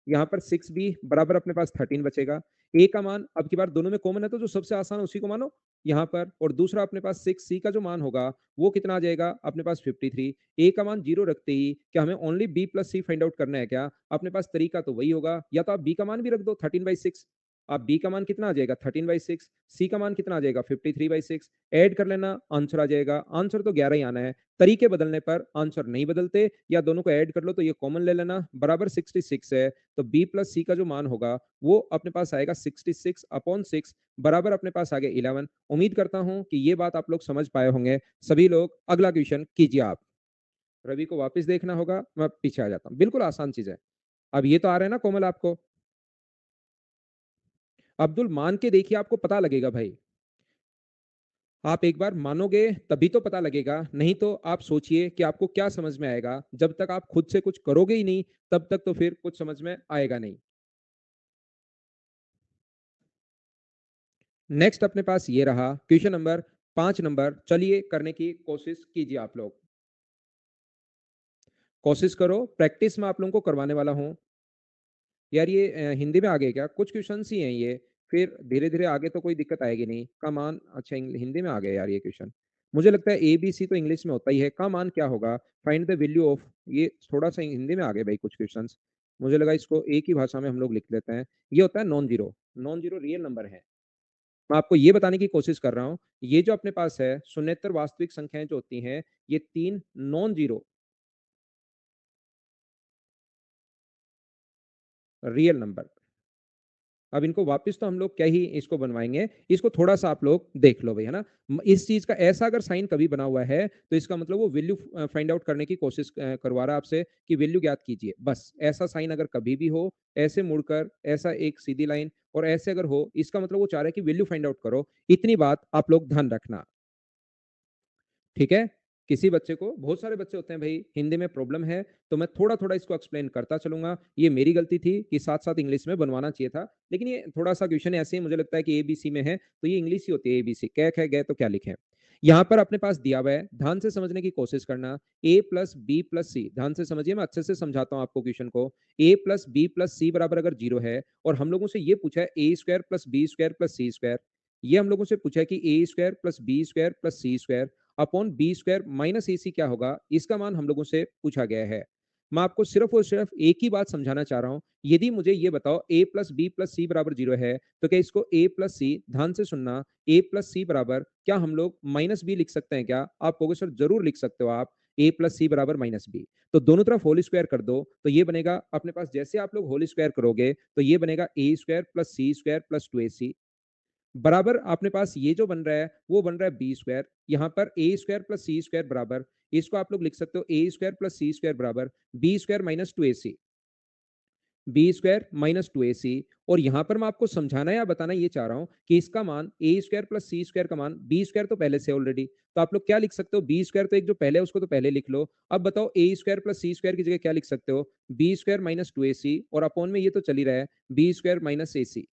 यहाँ पर 6b बराबर अपने पास 13 बचेगा। ए का मान अब की बार दोनों में कॉमन है तो जो सबसे आसान है उसी को मानो यहाँ पर, और दूसरा अपने पास 6c का जो मान होगा वो कितना आ जाएगा अपने पास 53। ए का मान 0 रखते ही क्या हमें ओनली b प्लस सी फाइंड आउट करना है क्या? अपने पास तरीका तो वही होगा, या तो आप b का मान भी रख दो 13/6, अब बी का मान कितना आ जाएगा 13/6, सी का मान कितना आ जाएगा 53/6, ऐड कर लेना, आंसर आ जाएगा। आंसर तो 11 ही आना है। तरीके बदलने पर आंसर नहीं बदलते, या दोनों को ऐड कर लो तो ये कॉमन ले लेना, बराबर 66 है। तो बी प्लस सी का जो मान होगा वो अपने पास आएगा 66/6, बराबर अपने पास आ गया 11। उम्मीद करता हूं कि ये बात आप लोग समझ पाए होंगे। सभी लोग अगला क्वेश्चन कीजिए आप। रवि को वापस देखना होगा, मैं पीछे आ जाता हूँ। बिल्कुल आसान चीज है। अब ये तो आ रहा है ना कोमल आपको? अब्दुल मान के देखिए, आपको पता लगेगा भाई। आप एक बार मानोगे तभी तो पता लगेगा, नहीं तो आप सोचिए कि आपको क्या समझ में आएगा। जब तक आप खुद से कुछ करोगे ही नहीं, तब तक तो फिर कुछ समझ में आएगा नहीं। नेक्स्ट अपने पास ये रहा क्वेश्चन नंबर 5 नंबर। चलिए करने की कोशिश कीजिए आप लोग। कोशिश करो, प्रैक्टिस में आप लोगों को करवाने वाला हूं। यार ये हिंदी में आ गए क्या? कुछ क्वेश्चंस ही हैं ये। फिर धीरे धीरे आगे तो कोई दिक्कत आएगी नहीं। का मान, अच्छा हिंदी में आ गए यार ये क्वेश्चन। मुझे लगता है ए बी सी तो इंग्लिश में होता ही है। का मान क्या होगा? Find the value of. ये थोड़ा सा हिंदी में आ गए भाई कुछ क्वेश्चंस। मुझे लगा इसको एक ही भाषा में हम लोग लिख लेते हैं। ये होता है non zero. Non zero real number है। मैं आपको ये बताने की कोशिश कर रहा हूँ, ये जो अपने पास है शून्यतर वास्तविक संख्याएं जो होती हैं, ये 3 नॉन जीरो रियल नंबर। अब इनको वापस तो हम लोग क्या ही इसको बनवाएंगे, इसको थोड़ा सा आप लोग देख लो भाई, है ना। इस चीज का ऐसा अगर साइन कभी बना हुआ है तो इसका मतलब वो वैल्यू फाइंड आउट करने की कोशिश करवा रहा है आपसे कि वैल्यू ज्ञात कीजिए। बस ऐसा साइन अगर कभी भी हो, ऐसे मुड़कर, ऐसा एक सीधी लाइन और ऐसे अगर हो, इसका मतलब वो चाह रहा है कि वैल्यू फाइंड आउट करो। इतनी बात आप लोग ध्यान रखना। ठीक है। किसी बच्चे को, बहुत सारे बच्चे होते हैं भाई हिंदी में प्रॉब्लम है, तो मैं थोड़ा थोड़ा इसको एक्सप्लेन करता चलूंगा। ये मेरी गलती थी कि साथ साथ इंग्लिश में बनवाना चाहिए था, लेकिन ये थोड़ा सा क्वेश्चन ऐसे ही मुझे लगता है कि एबीसी में है तो ये इंग्लिश ही होती है। एबीसी कै ख गए तो क्या लिखे। यहाँ पर अपने पास दिया हुआ है, ध्यान से समझने की कोशिश करना। ए प्लस बी प्लस सी, ध्यान से समझिए, मैं अच्छे से समझाता हूँ आपको क्वेश्चन को। ए प्लस बी प्लस सी बराबर अगर जीरो है, और हम लोगों से ये पूछा है A square plus B square plus C square, ये हम लोगों से पूछा है कि A square plus B square plus C square upon B square minus A C क्या होगा, इसका मान हम लोगों से पूछा गया है। मैं आपको सिर्फ और सिर्फ एक ही बात समझाना चाह रहा हूं। यदि मुझे ये बताओ ए प्लस बी प्लस सी बराबर जीरो है, तो क्या इसको ए प्लस सी, ध्यान से सुनना, ए प्लस सी बराबर क्या हम लोग माइनस बी लिख सकते हैं क्या? आप कहोगे सर जरूर लिख सकते हो आप। ए प्लस सी बराबर माइनस बी, तो दोनों तरफ होल स्क्वायर कर दो, तो ये बनेगा अपने पास, जैसे आप लोग होल स्क्वायर करोगे तो ये बनेगा ए square plus C square plus two A सी, बराबर अपने पास ये जो बन रहा है वो बन रहा है बी स्क्वायर। यहां पर A square plus C square बराबर, इसको आप लोग लिख सकते हो A square plus C square बराबर B square minus two A C, B square minus two A C. और यहां पर मैं आपको समझाना या बताना ये चाह रहा हूं कि इसका मान ए स्क्वायर प्लस सी स्क्वायर का मान, बी स्क्वायर तो पहले से ऑलरेडी, तो आप लोग क्या लिख सकते हो, बी स्क्वायर तो एक जो पहले है उसको तो पहले लिख लो। अब बताओ A square plus C square की जगह क्या लिख सकते हो, B square minus two A C, और अपॉन में ये तो चल ही रहा है बी स्क्वायर माइनस ए सी।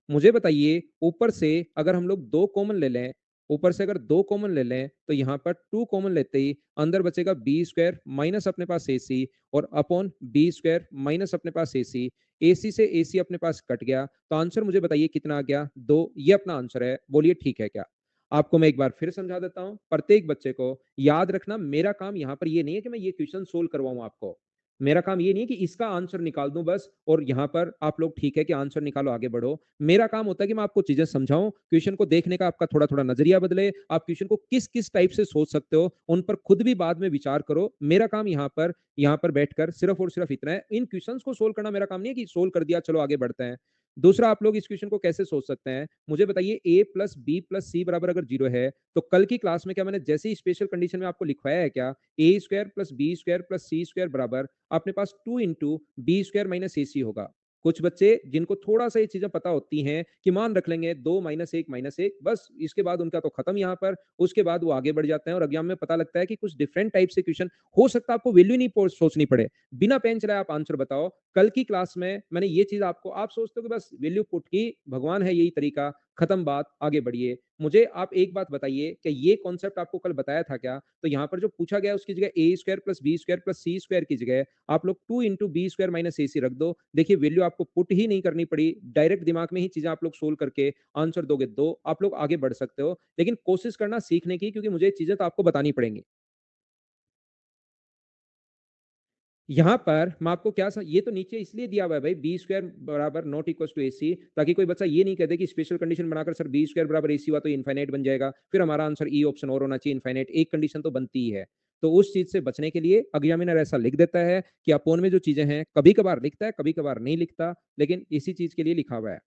मुझे बताइए, ऊपर से अगर हम लोग दो कॉमन ले लें, ऊपर से अगर दो कॉमन ले लें तो यहाँ पर टू कॉमन लेते ही अंदर बचेगा बी स्क्वायर माइनस अपने पास ए सी, और अपॉन बी स्क्वायर माइनस अपने पास ए सी से ए सी अपने पास कट गया, तो आंसर मुझे बताइए कितना आ गया, दो। ये अपना आंसर है, बोलिए ठीक है क्या? आपको मैं एक बार फिर समझा देता हूं, प्रत्येक बच्चे को याद रखना। मेरा काम यहाँ पर ये नहीं है कि मैं ये क्वेश्चन सोल्व करवाऊं आपको। मेरा काम ये नहीं है कि इसका आंसर निकाल दूं बस, और यहां पर आप लोग ठीक है कि आंसर निकालो आगे बढ़ो। मेरा काम होता है कि मैं आपको चीजें समझाऊं, क्वेश्चन को देखने का आपका थोड़ा थोड़ा नजरिया बदले, आप क्वेश्चन को किस किस टाइप से सोच सकते हो उन पर खुद भी बाद में विचार करो। मेरा काम यहाँ पर बैठकर सिर्फ और सिर्फ इतना है, इन क्वेश्चंस को सोल्व करना मेरा काम नहीं है कि सोल्व कर दिया चलो आगे बढ़ते हैं। दूसरा, आप लोग इस क्वेश्चन को कैसे सोच सकते हैं, मुझे बताइए, ए प्लस बी प्लस सी बराबर अगर जीरो है, तो कल की क्लास में क्या मैंने जैसे ही स्पेशल कंडीशन में आपको लिखवाया है क्या, A square plus B square plus C square बराबर अपने पास two into B square minus A C होगा। कुछ बच्चे जिनको थोड़ा सा ये चीजें पता होती हैं कि मान रख लेंगे दो माइनस एक बस, इसके बाद उनका तो खत्म यहाँ पर। उसके बाद वो आगे बढ़ जाते हैं और एग्जाम में पता लगता है कि कुछ डिफरेंट टाइप से क्वेश्चन हो सकता है, आपको वैल्यू नहीं सोचनी पड़े, बिना पेन चलाए आप आंसर बताओ। कल की क्लास में मैंने ये चीज आपको, आप सोचते हो कि बस वैल्यू पुट की, भगवान है यही तरीका, खत्म बात, आगे बढ़िए। मुझे आप एक बात बताइए कि ये कॉन्सेप्ट आपको कल बताया था क्या? तो यहाँ पर जो पूछा गया उसकी जगह A square plus B square plus C square की जगह आप लोग two into B square minus A C रख दो। देखिए वैल्यू आपको पुट ही नहीं करनी पड़ी, डायरेक्ट दिमाग में ही चीजें आप लोग सोल्व करके आंसर दोगे, दो आप लोग आगे बढ़ सकते हो। लेकिन कोशिश करना सीखने की, क्योंकि मुझे चीजें तो आपको बतानी पड़ेंगी। यहाँ पर मैं आपको क्या ये तो नीचे इसलिए दिया हुआ है भाई, बी स्क्वायर बराबर नॉट इक्वल टू एसी, ताकि कोई बच्चा ये नहीं कहते कि स्पेशल कंडीशन बनाकर सर बी स्क्वायर बराबर एसी हुआ तो इनफाइनाइट बन जाएगा, फिर हमारा आंसर ई ऑप्शन और होना चाहिए इनफाइनाइट, एक कंडीशन तो बनती ही है। तो उस चीज से बचने के लिए एग्जामिनर ऐसा लिख देता है कि अपोन में जो चीजें हैं कभी कभार लिखता है, कभी कभार नहीं लिखता, लेकिन इसी चीज के लिए लिखा हुआ है।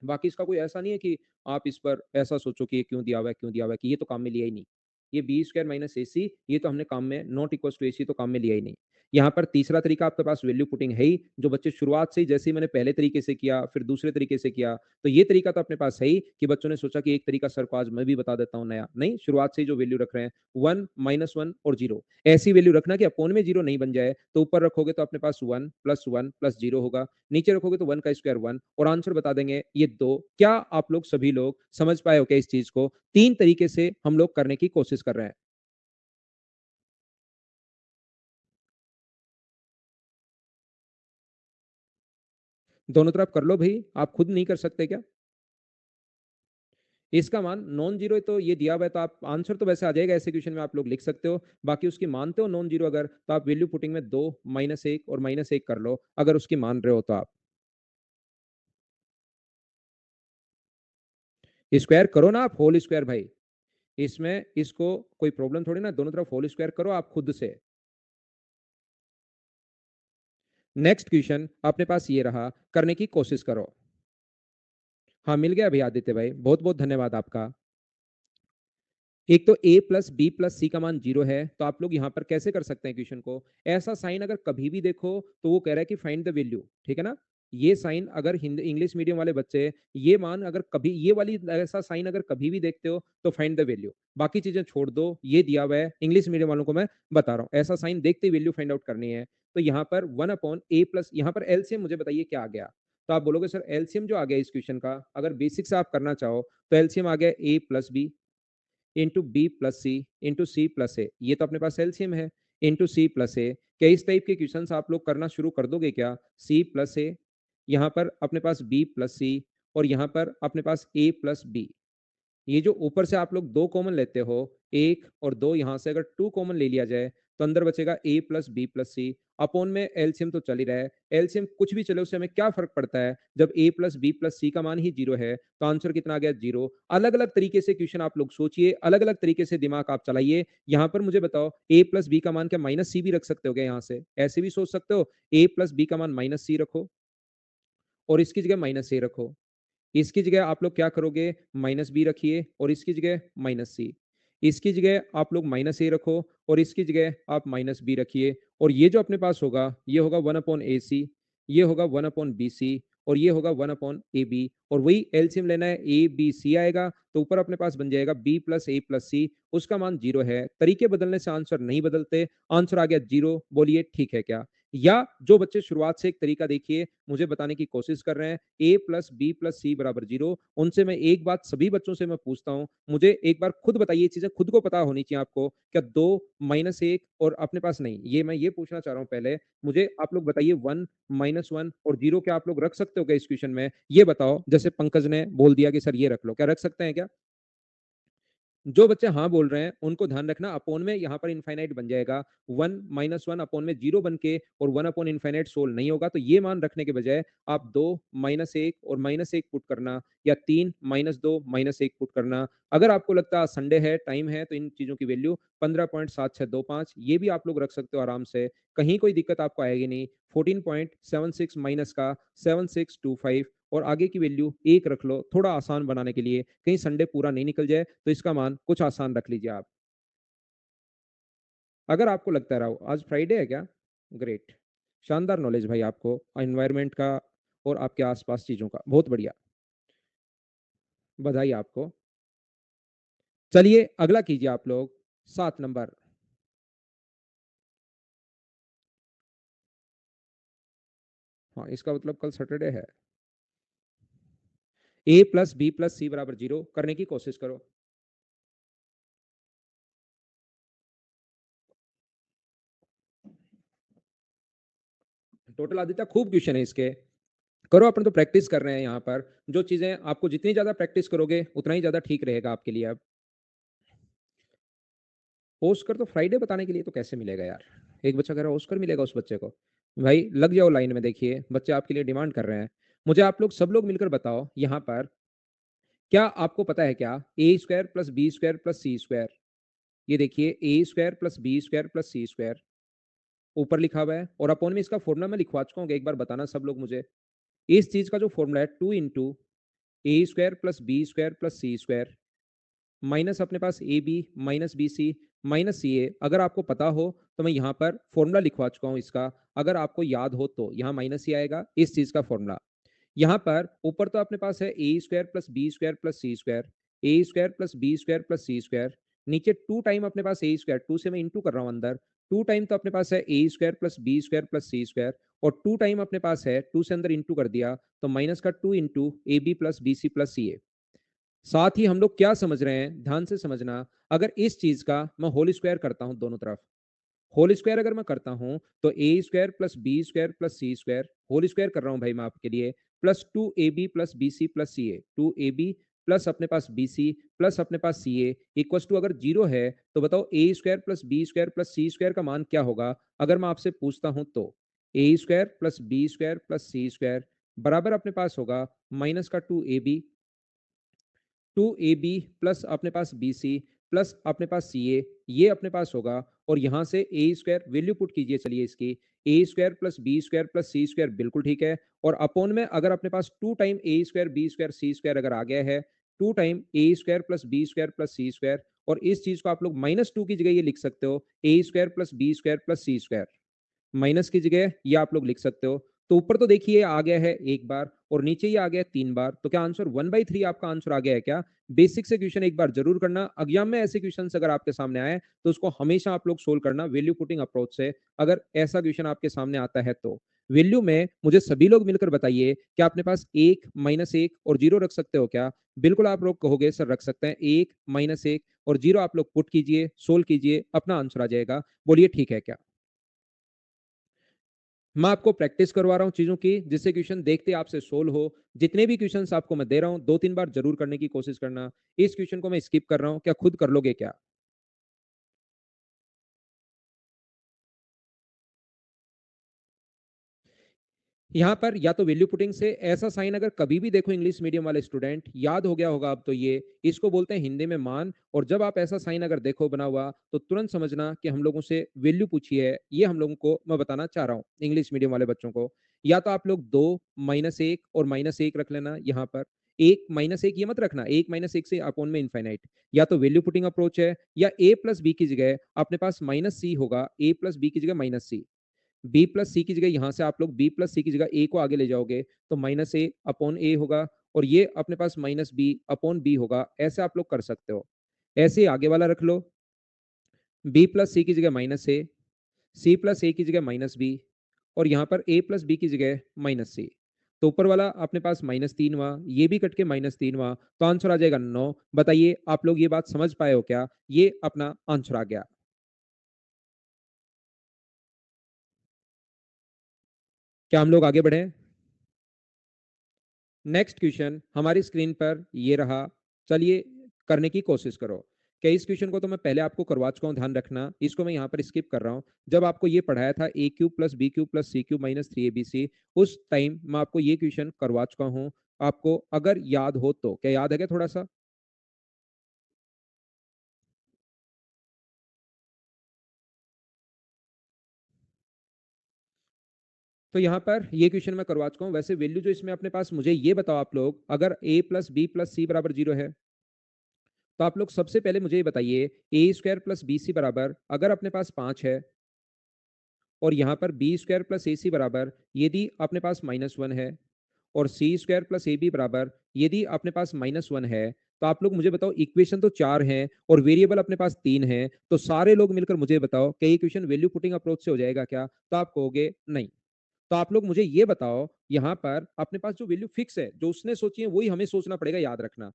बाकी इसका कोई ऐसा नहीं है कि आप इस पर ऐसा सोचो कि ये क्यों दिया हुआ है, क्यों दिया हुआ है, कि ये तो काम में लिया ही नहीं। ये बी स्क्वायर माइनस ए सी, ये तो हमने काम में नॉट इक्वल टू ए सी तो काम में लिया ही नहीं। यहाँ पर तीसरा तरीका आपके पास वैल्यू पुटिंग है ही, जो बच्चे शुरुआत से ही, जैसे ही मैंने पहले तरीके से किया फिर दूसरे तरीके से किया, तो ये तरीका तो अपने पास है ही कि बच्चों ने सोचा कि एक तरीका सर को आज मैं भी बता देता हूँ नया, नहीं, शुरुआत से ही जो वैल्यू रख रहे हैं 1 -1 और 0, ऐसी वैल्यू रखना कि अपोन में 0 नहीं बन जाए। तो ऊपर रखोगे तो अपने पास 1 + 0 होगा, नीचे रखोगे तो 1 का स्क्वायर 1 और आंसर बता देंगे ये 2। क्या आप लोग सभी लोग समझ पाए हो क्या इस चीज को? तीन तरीके से हम लोग करने की कोशिश कर रहे हैं। दोनों तरफ कर लो भाई, आप खुद नहीं कर सकते क्या? इसका मान नॉन जीरो तो ये दिया हुआ है, तो आप आंसर तो वैसे आ जाएगा, ऐसे क्वेश्चन में आप लोग लिख सकते हो। बाकी उसकी मानते हो नॉन जीरो अगर, तो आप वैल्यू पुटिंग में 2 -1 और -1 कर लो, अगर उसकी मान रहे हो तो आप स्क्वायर करो ना, आप होल स्क्वायर भाई। इसमें इसको कोई प्रॉब्लम थोड़ी ना, दोनों तरफ होल स्क्वायर करो आप खुद से। नेक्स्ट क्वेश्चन अपने पास ये रहा, करने की कोशिश करो। हाँ, मिल गया भैया आदित्य भाई, बहुत बहुत धन्यवाद आपका। एक तो a plus B plus C का मान 0 है, तो आप लोग यहाँ पर कैसे कर सकते हैं क्वेश्चन को? ऐसा साइन अगर कभी भी देखो तो वो कह रहा है कि फाइंड द वैल्यू, ठीक है ना? ये साइन अगर हिंदी इंग्लिश मीडियम वाले बच्चे, ये मान अगर कभी, ये वाली ऐसा साइन अगर कभी भी देखते हो तो फाइंड द वैल्यू। बाकी चीजें छोड़ दो, ये दिया हुआ है, इंग्लिश मीडियम वालों को मैं बता रहा हूँ, ऐसा साइन देखते ही वैल्यू फाइंड आउट करनी है। तो यहाँ पर 1/a प्लस, यहाँ पर एलसीएम मुझे बताइए क्या आ गया? तो आप बोलोगे सर एलसीएम जो आ गया इस क्वेश्चन का, अगर बेसिक से आप करना चाहो तो एलसीएम आ गया a plus B into B plus C into C plus A, ये तो अपने पास एलसीएम है, इंटू सी प्लस ए। क्या इस टाइप के क्वेश्चन आप लोग करना शुरू कर दोगे क्या? सी प्लस ए, यहाँ पर अपने पास बी प्लस सी और यहाँ पर अपने पास ए प्लस बी। ये जो ऊपर से आप लोग दो कॉमन लेते हो, एक और दो, यहां से अगर टू कॉमन ले लिया जाए तो अंदर बचेगा a plus B plus C. Upon में एलसीएम तो चल ही रहा है, एलसीएम कुछ भी चले उससे हमें क्या फर्क पड़ता है, जब a plus B plus C का मान ही 0 है तो आंसर कितना आ गया? 0। अलग अलग तरीके से क्वेश्चन आप लोग सोचिए, अलग अलग तरीके से दिमाग आप चलाइए। यहाँ पर मुझे बताओ a प्लस बी का मान क्या माइनस सी भी रख सकते हो क्या? यहाँ से ऐसे भी सोच सकते हो, a प्लस बी का मान माइनस सी रखो और इसकी जगह माइनस ए रखो। इसकी जगह आप लोग क्या करोगे? माइनस बी रखिए और इसकी जगह माइनस सी। इसकी जगह आप लोग माइनस ए रखो और इसकी जगह आप माइनस बी रखिए। और ये जो अपने पास होगा, ये होगा 1/ac, ये होगा 1/bc और ये होगा 1/ab। और वही एलसीएम लेना है, ए बी सी आएगा तो ऊपर अपने पास बन जाएगा b प्लस ए प्लस सी, उसका मान 0 है। तरीके बदलने से आंसर नहीं बदलते, आंसर आ गया 0। बोलिए ठीक है क्या? या जो बच्चे शुरुआत से एक तरीका देखिए मुझे बताने की कोशिश कर रहे हैं, a plus B plus C बराबर 0, उनसे मैं एक बात सभी बच्चों से मैं पूछता हूं, मुझे एक बार खुद बताइए, चीजें खुद को पता होनी चाहिए आपको, क्या 2 -1 और अपने पास नहीं, ये मैं ये पूछना चाह रहा हूं पहले, मुझे आप लोग बताइए 1 -1 और 0 क्या आप लोग रख सकते हो क्या इस क्वेश्चन में? ये बताओ, जैसे पंकज ने बोल दिया कि सर ये रख लो, क्या रख सकते हैं क्या? जो बच्चे हाँ बोल रहे हैं उनको ध्यान रखना, अपोन में यहाँ पर इनफाइनाइट बन जाएगा, 1 -1 अपोन में 0 बन के और 1 अपॉन इनफाइनाइट सोल्व नहीं होगा, तो ये मान रखने के बजाय आप 2 -1 और -1 पुट करना, या 3 -2 -1 पुट करना। अगर आपको लगता है संडे है, टाइम है, तो इन चीजों की वैल्यू 15.7625 ये भी आप लोग रख सकते हो आराम से, कहीं कोई दिक्कत आपको आएगी नहीं। 14.76 माइनस का 7625 और आगे की वैल्यू 1 रख लो, थोड़ा आसान बनाने के लिए, कहीं संडे पूरा नहीं निकल जाए, तो इसका मान कुछ आसान रख लीजिए आप। अगर आपको लगता है, राव आज फ्राइडे है क्या? ग्रेट, शानदार नॉलेज भाई आपको एनवायरनमेंट का और आपके आसपास चीजों का, बहुत बढ़िया, बधाई आपको। चलिए अगला कीजिए आप लोग, 7 नंबर। हाँ, इसका मतलब कल सैटरडे है। a plus B plus C बराबर 0 करने की कोशिश करो। टोटल आदित्य खूब क्वेश्चन है इसके, करो, अपन तो प्रैक्टिस कर रहे हैं यहाँ पर, जो चीजें आपको जितनी ज्यादा प्रैक्टिस करोगे उतना ही ज्यादा ठीक रहेगा आपके लिए। अब ऑस्कर तो फ्राइडे बताने के लिए तो कैसे मिलेगा यार? एक बच्चा कह रहा है ऑस्कर मिलेगा उस बच्चे को। भाई लग जाओ लाइन में देखिए, बच्चे आपके लिए डिमांड कर रहे हैं। मुझे आप लोग सब लोग मिलकर बताओ यहाँ पर क्या आपको पता है क्या A square plus B square plus C square? ये देखिए A square plus B square plus C square ऊपर लिखा हुआ है और अपॉन में इसका फॉर्मूला मैं लिखवा चुका हूँ, एक बार बताना सब लोग मुझे। इस चीज का जो फॉर्मूला है 2 into A square plus B square plus C square minus अपने पास A B minus B C minus C A. अगर आपको पता हो तो मैं यहाँ पर फॉर्मूला लिखवा चुका हूँ इसका। अगर आपको याद हो तो यहाँ माइनस ही आएगा इस चीज का फॉर्मूला। यहाँ पर ऊपर तो अपने पास है A square plus B square plus C square, A square plus B square plus C square. नीचे टू टाइम अपने पास ए स्क्वायर, टू से मैं इंटू कर रहा हूँ अंदर। टू टाइम तो अपने पास है A square plus B square plus C square और टू टाइम अपने पास है टू से अंदर इंटू कर दिया तो माइनस का two into A B plus B C plus C A. साथ ही हम लोग क्या समझ रहे हैं ध्यान से समझना। अगर इस चीज का मैं होल स्क्वायर करता हूं दोनों तरफ, होल स्क्वायर अगर मैं करता हूं तो A square plus B square plus C square whole square कर रहा हूं भाई मैं आपके लिए plus two A B plus B C plus C A, two A B plus अपने पास बी सी प्लस अपने पास सी ए इक्वस टू अगर जीरो है तो बताओ A square plus B square plus C square का मान क्या होगा? अगर मैं आपसे पूछता हूं तो A square plus B square plus C square बराबर अपने पास होगा माइनस का two A B, two A B plus अपने पास बी सी प्लस अपने पास सी ए, ये अपने पास होगा। और यहां से ए स्क्वायर वैल्यू पुट कीजिए चलिए इसकी, A square plus B square plus C square बिल्कुल ठीक है। और अपोन में अगर अपने पास two time A square B square C square अगर आ गया है, two time A square plus B square plus C square और इस चीज को आप लोग माइनस टू की जगह ये लिख सकते हो A square plus B square plus C square minus की जगह ये आप लोग लिख सकते हो। तो ऊपर तो देखिए आ गया है एक बार और नीचे ये आ गया तीन बार, तो क्या आंसर 1/3 आपका आंसर आ गया है क्या? बेसिक से क्वेश्चन एक बार जरूर करना। एग्जाम में ऐसे क्वेश्चन अगर आपके सामने आए तो उसको हमेशा आप लोग सोल्व करना वैल्यू पुटिंग अप्रोच से। अगर ऐसा क्वेश्चन आपके सामने आता है तो वैल्यू में मुझे सभी लोग मिलकर बताइए क्या अपने पास एक माइनस एक और जीरो रख सकते हो क्या? बिल्कुल आप लोग कहोगे सर रख सकते हैं, एक माइनस एक और जीरो आप लोग पुट कीजिए सोल्व कीजिए अपना आंसर आ जाएगा। बोलिए ठीक है क्या? मैं आपको प्रैक्टिस करवा रहा हूँ चीजों की जिससे क्वेश्चन देखते आपसे सोल्व हो। जितने भी क्वेश्चंस आपको मैं दे रहा हूँ दो तीन बार जरूर करने की कोशिश करना। इस क्वेश्चन को मैं स्किप कर रहा हूँ, क्या खुद कर लोगे क्या? यहाँ पर या तो वैल्यू पुटिंग से ऐसा साइन अगर कभी भी देखो इंग्लिश मीडियम वाले स्टूडेंट याद हो गया होगा अब तो ये इसको बोलते हैं हिंदी में मान। और जब आप ऐसा साइन अगर देखो बना हुआ तो तुरंत समझना कि हम लोगों से वैल्यू पूछी है। ये हम लोगों को मैं बताना चाह रहा हूँ इंग्लिश मीडियम वाले बच्चों को। या तो आप लोग दो माइनस एक और माइनस एक रख लेना यहाँ पर। एक माइनस एक ये मत रखना, एक माइनस एक से अपोन में इनफाइनाइट। या तो वैल्यू पुटिंग अप्रोच है या ए प्लस बी की जगह अपने पास माइनस सी होगा, ए प्लस बी की जगह माइनस सी, बी प्लस सी की जगह यहां से आप लोग बी प्लस सी की जगह ए को आगे ले जाओगे तो माइनस ए अपॉन ए होगा और ये अपने पास माइनस बी अपॉन बी होगा। ऐसे आप लोग कर सकते हो। ऐसे ही आगे वाला रख लो, बी प्लस सी की जगह माइनस ए, सी प्लस ए की जगह माइनस बी और यहाँ पर ए प्लस बी की जगह माइनस सी। तो ऊपर वाला अपने पास माइनस तीन हुआ, ये भी कट के माइनस तीन हुआ तो आंसर आ जाएगा 9। बताइए आप लोग ये बात समझ पाए हो क्या? ये अपना आंसर आ गया। क्या हम लोग आगे बढ़े? नेक्स्ट क्वेश्चन हमारी स्क्रीन पर ये रहा। चलिए करने की कोशिश करो। क्या इस क्वेश्चन को तो मैं पहले आपको करवा चुका हूं, ध्यान रखना इसको मैं यहाँ पर स्किप कर रहा हूँ। जब आपको ये पढ़ाया था A cube plus B cube plus C cube minus three A B C उस टाइम मैं आपको ये क्वेश्चन करवा चुका हूँ। आपको अगर याद हो तो क्या याद है क्या थोड़ा सा? तो यहाँ पर ये क्वेश्चन मैं करवा चुका हूँ। वैसे वैल्यू जो इसमें अपने पास मुझे ये बताओ आप लोग, अगर ए प्लस बी प्लस सी बराबर जीरो है तो आप लोग सबसे पहले मुझे ये बताइए ए स्क्वायर प्लस बी सी बराबर अगर अपने पास पांच है और यहाँ पर बी स्क्वायर प्लस ए सी बराबर यदि अपने पास माइनस वन है और सी स्क्वायर प्लस ए बी बराबर यदि अपने पास माइनस वन है तो आप लोग मुझे बताओ इक्वेशन तो चार हैं और वेरिएबल अपने पास तीन है तो सारे लोग मिलकर मुझे बताओ क्या इक्वेशन वैल्यू पुटिंग अप्रोच से हो जाएगा क्या? तो आप कहोगे नहीं। तो आप लोग मुझे ये बताओ यहाँ पर अपने पास जो वैल्यू फिक्स है जो उसने सोची है वही हमें सोचना पड़ेगा, याद रखना।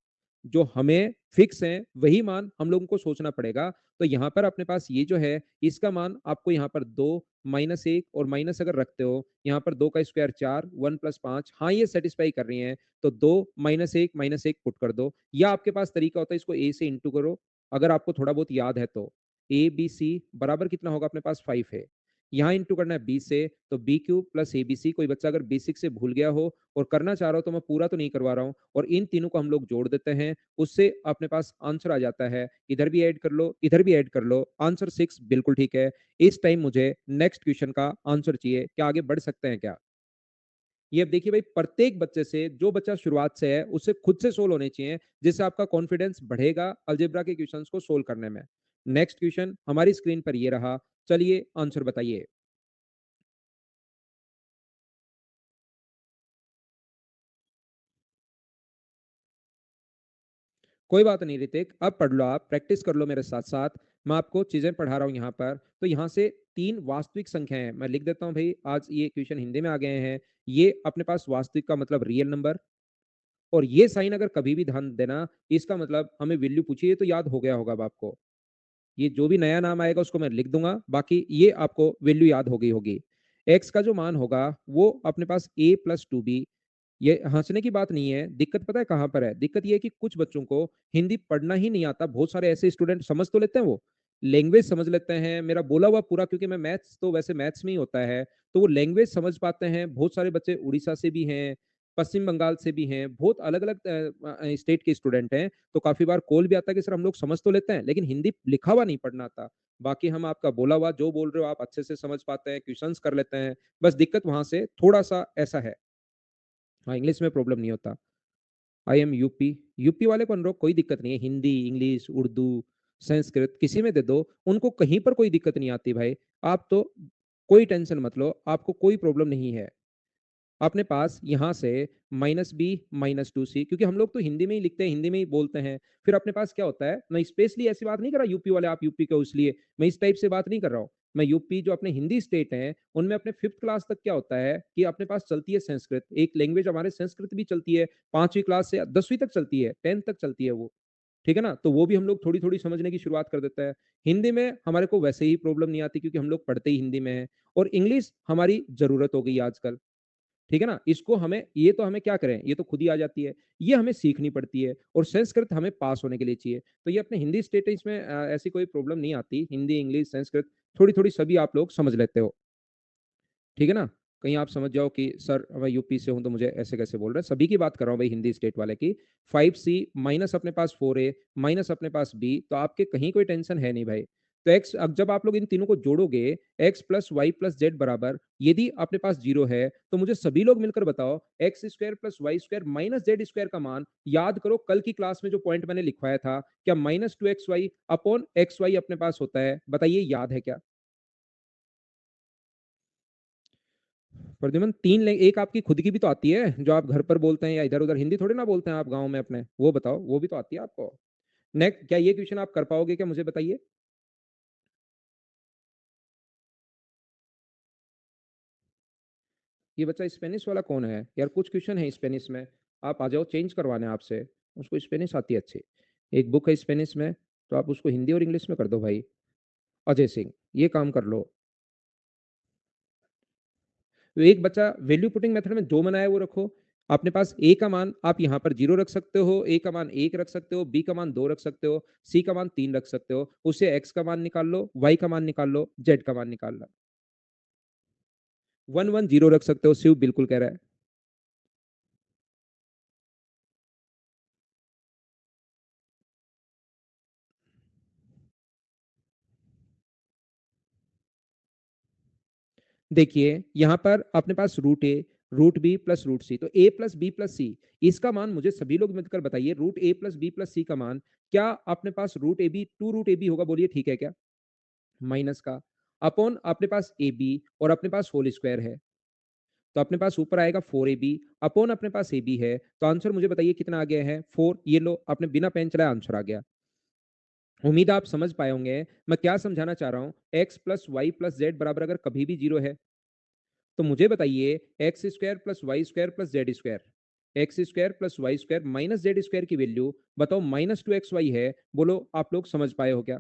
जो हमें फिक्स है वही मान हम लोगों को सोचना पड़ेगा। तो यहाँ पर अपने पास ये जो है इसका मान आपको यहाँ पर दो माइनस एक और माइनस अगर रखते हो यहाँ पर दो का स्क्वायर चार वन प्लस पांच, हाँ ये सेटिस्फाई कर रही है तो दो माइनस एक पुट कर दो। या आपके पास तरीका होता है इसको ए से इंटू करो अगर आपको थोड़ा बहुत याद है तो। ए बी सी बराबर कितना होगा अपने पास 5 है। यहाँ इंटू करना है बी से, तो B cube plus A B C. कोई बच्चा अगर बेसिक से भूल गया हो और करना चाह रहा हो तो मैं पूरा तो नहीं करवा रहा हूँ, और इन तीनों को हम लोग जोड़ देते हैं, उससे अपने पास आंसर आ जाता है। इधर भी ऐड कर लो, इधर भी ऐड कर लो, आंसर 6 बिल्कुल ठीक है। इस टाइम मुझे नेक्स्ट क्वेश्चन का आंसर चाहिए, क्या आगे बढ़ सकते हैं क्या? ये अब देखिए भाई, प्रत्येक बच्चे से, जो बच्चा शुरुआत से है उससे खुद से सोल्व होने चाहिए, जिससे आपका कॉन्फिडेंस बढ़ेगा अलजेब्रा के क्वेश्चंस को सोल्व करने में। नेक्स्ट क्वेश्चन हमारी स्क्रीन पर ये रहा, चलिए आंसर बताइए। कोई बात नहीं ऋतिक, अब पढ़ लो, आप प्रैक्टिस कर लो मेरे साथ साथ। मैं आपको चीजें पढ़ा रहा हूँ यहाँ पर। तो यहाँ से तीन वास्तविक संख्या है, मैं लिख देता हूँ भाई, आज ये क्वेश्चन हिंदी में आ गए हैं। ये अपने पास वास्तविक का मतलब रियल नंबर, और ये साइन अगर कभी भी ध्यान देना, इसका मतलब हमें वैल्यू पूछी है तो याद हो गया होगा अब आपको। ये जो भी नया नाम आएगा उसको मैं लिख दूंगा, बाकी ये आपको वैल्यू याद हो गई होगी। एक्स का जो मान होगा वो अपने पास ए प्लस टू बी। ये हंसने की बात नहीं है, दिक्कत पता है कहां पर है? दिक्कत ये है कि कुछ बच्चों को हिंदी पढ़ना ही नहीं आता। बहुत सारे ऐसे स्टूडेंट समझ तो लेते हैं, वो लैंग्वेज समझ लेते हैं, मेरा बोला हुआ पूरा, क्योंकि मैं मैथ्स तो वैसे मैथ्स में ही होता है, तो वो लैंग्वेज समझ पाते हैं। बहुत सारे बच्चे उड़ीसा से भी हैं, पश्चिम बंगाल से भी हैं, बहुत अलग अलग स्टेट के स्टूडेंट हैं। तो काफी बार कॉल भी आता है कि सर हम लोग समझ तो लेते हैं लेकिन हिंदी लिखा हुआ नहीं पढ़ना आता। बाकी हम आपका बोला हुआ जो बोल रहे हो आप अच्छे से समझ पाते हैं, क्वेश्चंस कर लेते हैं। बस दिक्कत वहां से थोड़ा सा ऐसा है। हाँ, इंग्लिश में प्रॉब्लम नहीं होता। I am UP. यूपी वाले को अनरोक कोई दिक्कत नहीं है, हिंदी इंग्लिश उर्दू संस्कृत किसी में दे दो, उनको कहीं पर कोई दिक्कत नहीं आती भाई। आप तो कोई टेंशन मत लो, आपको कोई प्रॉब्लम नहीं है। अपने पास यहाँ से माइनस बी माइनस टू सी, क्योंकि हम लोग तो हिंदी में ही लिखते हैं, हिंदी में ही बोलते हैं। फिर अपने पास क्या होता है, मैं स्पेशली ऐसी बात नहीं कर रहा यूपी वाले आप यूपी के इसलिए, मैं इस टाइप से बात नहीं कर रहा हूँ। मैं यूपी जो अपने हिंदी स्टेट है उनमें अपने फिफ्थ क्लास तक क्या होता है कि अपने पास चलती है संस्कृत, एक लैंग्वेज हमारे संस्कृत भी चलती है। 5वीं क्लास से 10वीं तक चलती है, 10th तक चलती है वो। ठीक है ना, तो वो भी हम लोग थोड़ी थोड़ी समझने की शुरुआत कर देता है। हिंदी में हमारे को वैसे ही प्रॉब्लम नहीं आती क्योंकि हम लोग पढ़ते ही हिंदी में है। और इंग्लिश हमारी जरूरत हो गई आजकल। ठीक है ना, इसको हमें, ये तो हमें क्या करें, ये तो खुद ही आ जाती है। ये हमें सीखनी पड़ती है, और संस्कृत हमें पास होने के लिए चाहिए। तो ये अपने हिंदी स्टेटस में ऐसी कोई प्रॉब्लम नहीं आती, हिंदी इंग्लिश संस्कृत थोड़ी थोड़ी सभी आप लोग समझ लेते हो। ठीक है ना, कहीं आप समझ जाओ कि सर मैं यूपी से हूं तो मुझे ऐसे कैसे बोल रहे हैं, सभी की बात कर रहा हूँ भाई, हिंदी स्टेट वाले की। 5C माइनस अपने पास 4A माइनस अपने पास बी, तो आपके कहीं कोई टेंशन है नहीं भाई। तो एक्स, अब जब आप लोग इन तीनों को जोड़ोगे, X plus Y plus Z बराबर, यदि अपने पास जीरो है तो मुझे सभी लोग मिलकर बताओ, X square plus Y square minus Z square का मान याद करो। कल की क्लास में जो पॉइंट मैंने लिखवाया था, क्या minus two X Y upon X Y अपने पास होता है? बताइए, याद है क्या? प्रद्युमन एक आपकी खुद की भी तो आती है जो आप घर पर बोलते हैं, या इधर उधर हिंदी थोड़ी ना बोलते हैं आप गांव में अपने, वो बताओ, वो भी तो आती है आपको। नेक्स्ट, क्या ये क्वेश्चन आप कर पाओगे क्या, मुझे बताइए। ये बच्चा स्पेनिश वाला कौन है यार? कुछ क्वेश्चन है स्पेनिश में, आप आ जाओ, चेंज करवाने आपसे। उसको स्पेनिश आती है अच्छी, एक बुक है स्पेनिश में, तो आप उसको हिंदी और इंग्लिश में कर दो भाई। अजय सिंह, ये काम कर लो। तो एक बच्चा वैल्यू पुटिंग मेथड में जो बनाया वो रखो। अपने पास ए का मान आप यहाँ पर जीरो रख सकते हो, ए का मान एक रख सकते हो, बी का मान दो रख सकते हो, सी का मान तीन रख सकते हो। उससे एक्स का मान निकाल लो, वाई का मान निकाल लो, जेड का मान निकाल लो। 1 1 0 रख सकते हो, शिव बिल्कुल कह रहा है। देखिए यहाँ पर अपने पास root A root B plus root C, तो A plus B plus C, इसका मान मुझे सभी लोग मिलकर बताइए, root A plus B plus C का मान। क्या अपने पास root A B, two root A B होगा? बोलिए ठीक है क्या? माइनस का, अपॉन अपने पास ए बी, और अपने पास होल स्क्वायर है, तो अपने पास ऊपर आएगा 4AB, अपॉन अपने पास ए बी है। तो आंसर मुझे बताइए कितना आ गया है? 4। ये लो, आपने बिना पेन चलाए आंसर आ गया। उम्मीद है आप समझ पाए होंगे मैं क्या समझाना चाह रहा हूं। X plus Y plus Z बराबर अगर कभी भी जीरो है, तो मुझे बताइए, X square plus Y square plus Z square, X square plus Y square minus Z square की वैल्यू बताओ, माइनस टू एक्स वाई है। बोलो, आप लोग समझ पाए हो क्या?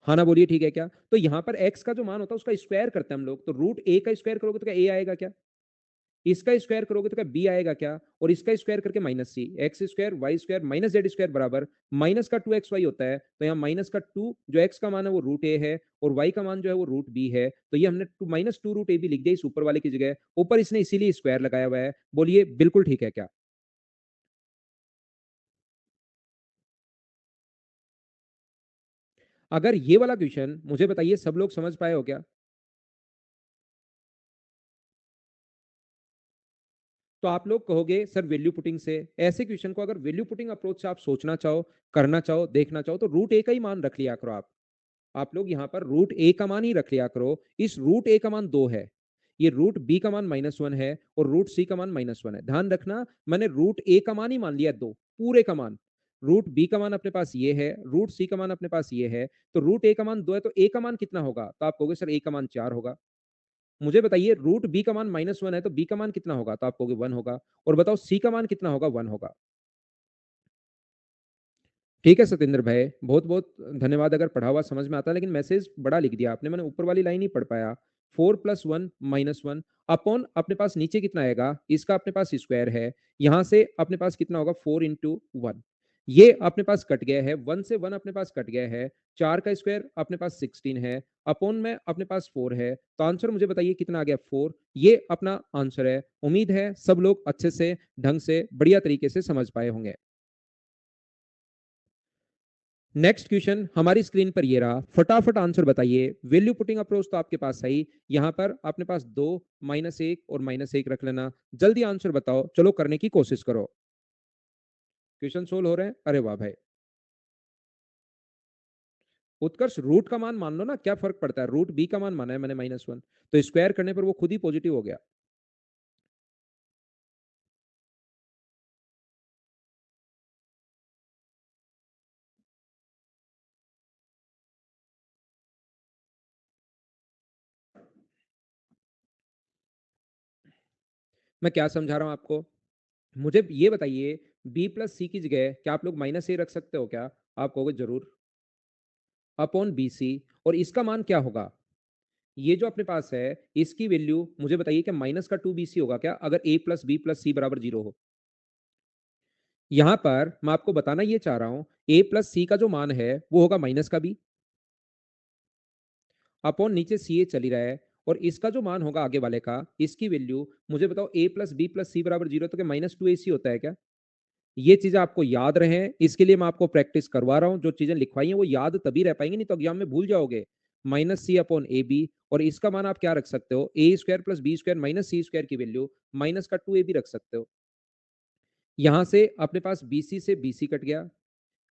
हाँ ना, बोलिए ठीक है क्या? तो यहां पर एक्स का जो मान होता है उसका स्क्वायर करते हैं हम लोग, तो रूट ए का स्क्वायर करोगे तो क्या ए आएगा क्या? इसका स्क्वायर करोगे तो क्या बी आएगा क्या? और इसका स्क्वायर करके minus C, X square Y square minus Z square बराबर माइनस का 2xy होता है। तो यहाँ माइनस का 2 जो एक्स का मान है वो रूट ए है और वाई का मान जो है वो रूट बी है। तो ये हमने माइनस 2 रूट ए बी लिख दिया इस ऊपर वाले की जगह। ऊपर इसने इसीलिए स्क्वायर लगाया हुआ है। बोलिए बिल्कुल ठीक है क्या? अगर ये वाला क्वेश्चन मुझे बताइए सब लोग समझ पाए हो क्या? तो आप लोग कहोगे सर वैल्यू पुटिंग से। ऐसे क्वेश्चन को अगर वैल्यू पुटिंग अप्रोच से आप सोचना चाहो, करना चाहो, देखना चाहो तो रूट ए का ही मान रख लिया करो आप लोग यहाँ पर रूट ए का मान ही रख लिया करो। इस रूट ए का मान 2 है, ये रूट बी का मान -1 है और रूट सी का मान -1 है। ध्यान रखना, मैंने रूट ए का मान ही मान लिया 2, पूरे का मान। रूट बी का मान अपने पास ये है, रूट सी का मान अपने पास ये है। तो रूट ए का मान 2 है तो ए का मान कितना होगा? तो आप कहोगे सर ए का मान 4 होगा। मुझे बताइए रूट बी का मान -1 है तो बी का मान कितना होगा? तो आप कहोगे 1 होगा। और बताओ सी का मान कितना होगा? 1 होगा। ठीक है सतेंद्र भाई, बहुत-बहुत धन्यवाद। अगर पढ़ा हुआ समझ में आता है, लेकिन मैसेज बड़ा लिख दिया आपने, मैंने ऊपर वाली लाइन ही पढ़ पाया। 4 + 1 -1 अपॉन अपने पास नीचे कितना आएगा? इसका अपने पास स्क्वायर है। यहाँ से अपने पास कितना होगा? 4 × 1। ये अपने पास कट गया है, 1 से 1 अपने पास कट गया है। 4 का स्क्वायर अपने पास 16 है, अपॉन में अपने पास 4 है। तो आंसर मुझे बताइए कितना आ गया? 4। ये अपना आंसर है। उम्मीद है सब लोग अच्छे से, ढंग से, बढ़िया तरीके से समझ पाए होंगे। नेक्स्ट क्वेश्चन हमारी स्क्रीन पर ये रहा। फटाफट आंसर बताइए। वैल्यू पुटिंग अप्रोच तो आपके पास सही। यहां पर अपने पास 2 -1 और -1 रख लेना। जल्दी आंसर बताओ, चलो करने की कोशिश करो। क्वेश्चन सोल्व हो रहे हैं? अरे वाह भाई। उत्कर्ष रूट का मान लो ना, क्या फर्क पड़ता है? रूट बी का मान माना है मैंने -1, तो स्क्वायर करने पर वो खुद ही पॉजिटिव हो गया। मैं क्या समझा रहा हूं आपको? मुझे ये बताइए, बी प्लस सी की जगह क्या आप लोग -a रख सकते हो क्या? आप कहोगे जरूर। अपॉन बी सी, और इसका मान क्या होगा? ये जो अपने पास है, इसकी वैल्यू मुझे बताइए क्या माइनस का 2bc होगा क्या, अगर a plus B plus C बराबर 0 हो? यहां पर मैं आपको बताना ये चाह रहा हूं, a प्लस सी का जो मान है वो होगा माइनस का b, अपॉन नीचे सी ए चल ही रहा है। और इसका जो मान होगा आगे वाले का, इसकी वैल्यू मुझे बताओ a plus B plus C बराबर 0, तो क्या -2ac होता है क्या? ये चीजें आपको याद रहे, इसके लिए मैं आपको प्रैक्टिस करवा रहा हूं। जो चीजें लिखवाई हैं वो याद तभी रह पाएंगी, नहीं तो एग्जाम में भूल जाओगे। -c अपॉन ए बी, और इसका मान आप क्या रख सकते हो? A square plus B square minus C square की वैल्यू माइनस का 2ab रख सकते हो। यहां से अपने पास BC से BC कट गया,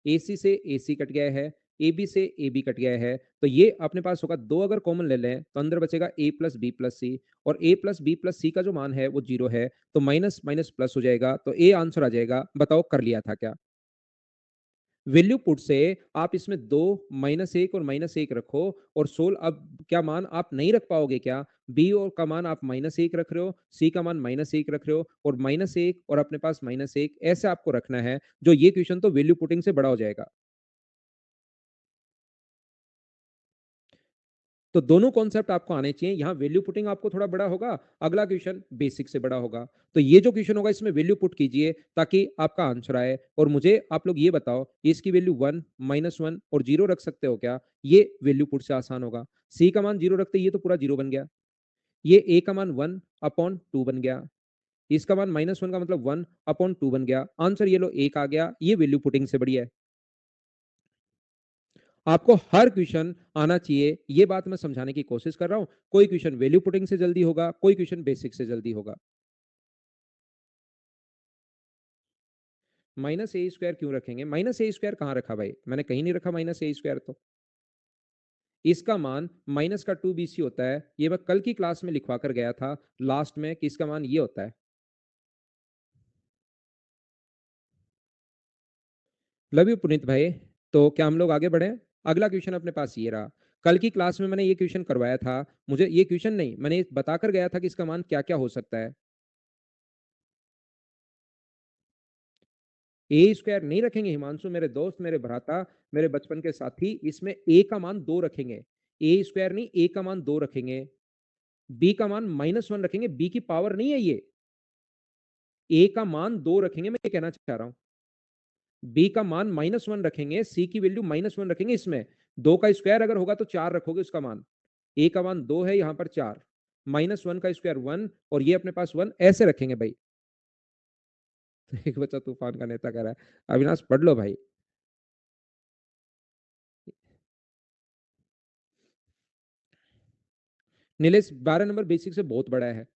AC से AC कट गया है, AB से AB कट गया है। तो ये अपने पास होगा 2, अगर कॉमन ले लें तो अंदर बचेगा a plus B plus C, और a plus B plus C का जो मान है वो 0 है। तो माइनस माइनस प्लस हो जाएगा, तो ए आंसर आ जाएगा। बताओ कर लिया था क्या? वैल्यू पुट से आप इसमें 2 -1 और -1 रखो, और सोल अब क्या मान आप नहीं रख पाओगे क्या? बी और का मान आप -1 रख रहे हो, सी का मान -1 रख रहे हो, और -1 और अपने पास -1 ऐसे आपको रखना है। जो ये क्वेश्चन तो वैल्यू पुटिंग से बड़ा हो जाएगा। तो दोनों कॉन्सेप्ट आपको आने चाहिए। यहाँ वैल्यू पुटिंग आपको थोड़ा बड़ा होगा, अगला क्वेश्चन बेसिक से बड़ा होगा। तो ये जो क्वेश्चन होगा इसमें वैल्यू पुट कीजिए ताकि आपका आंसर आए। और मुझे आप लोग ये बताओ, इसकी वैल्यू 1 -1 और 0 रख सकते हो क्या? ये वैल्यू पुट से आसान होगा। सी का मान 0 रखते, ये तो पूरा 0 बन गया। ये ए का मान 1 अपॉन 2 बन गया। इसका मान -1 का मतलब 1 अपॉन 2 बन गया। आंसर ये लो 1 आ गया। ये वैल्यू पुटिंग से बढ़िया है। आपको हर क्वेश्चन आना चाहिए, ये बात मैं समझाने की कोशिश कर रहा हूं। कोई क्वेश्चन वैल्यू पुटिंग से जल्दी होगा, कोई क्वेश्चन बेसिक से जल्दी होगा। -a² क्यों रखेंगे? -a² कहां रखा भाई? मैंने कहीं नहीं रखा -a²। तो इसका मान माइनस का 2bc होता है। ये मैं कल की क्लास में लिखवा कर गया था लास्ट में कि इसका मान ये होता है। लव यू पुनीत भाई। तो क्या हम लोग आगे बढ़े? अगला क्वेश्चन अपने पास ये रहा। कल की क्लास में मैंने ये क्वेश्चन करवाया था। मुझे ये क्वेश्चन नहीं, मैंने बताकर गया था कि इसका मान क्या क्या हो सकता है। a² नहीं रखेंगे हिमांशु, मेरे दोस्त, मेरे भ्राता, मेरे बचपन के साथी। इसमें a का मान 2 रखेंगे। a² नहीं, a का मान 2 रखेंगे। b का मान -1 रखेंगे। b की पावर नहीं है ये। ए का मान 2 रखेंगे, मैं ये कहना चाह रहा हूँ। बी का मान -1 रखेंगे, सी की वैल्यू -1 रखेंगे इसमें। 2 का स्क्वायर अगर होगा तो 4 रखोगे उसका मान। ए का मान 2 है, यहाँ पर 4, -1 का स्क्वायर 1 और ये अपने पास 1 ऐसे रखेंगे भाई। एक बच्चा तूफान का नेता कह रहा है, अविनाश पढ़ लो भाई। नीलेश 12 नंबर बेसिक से बहुत बड़ा है।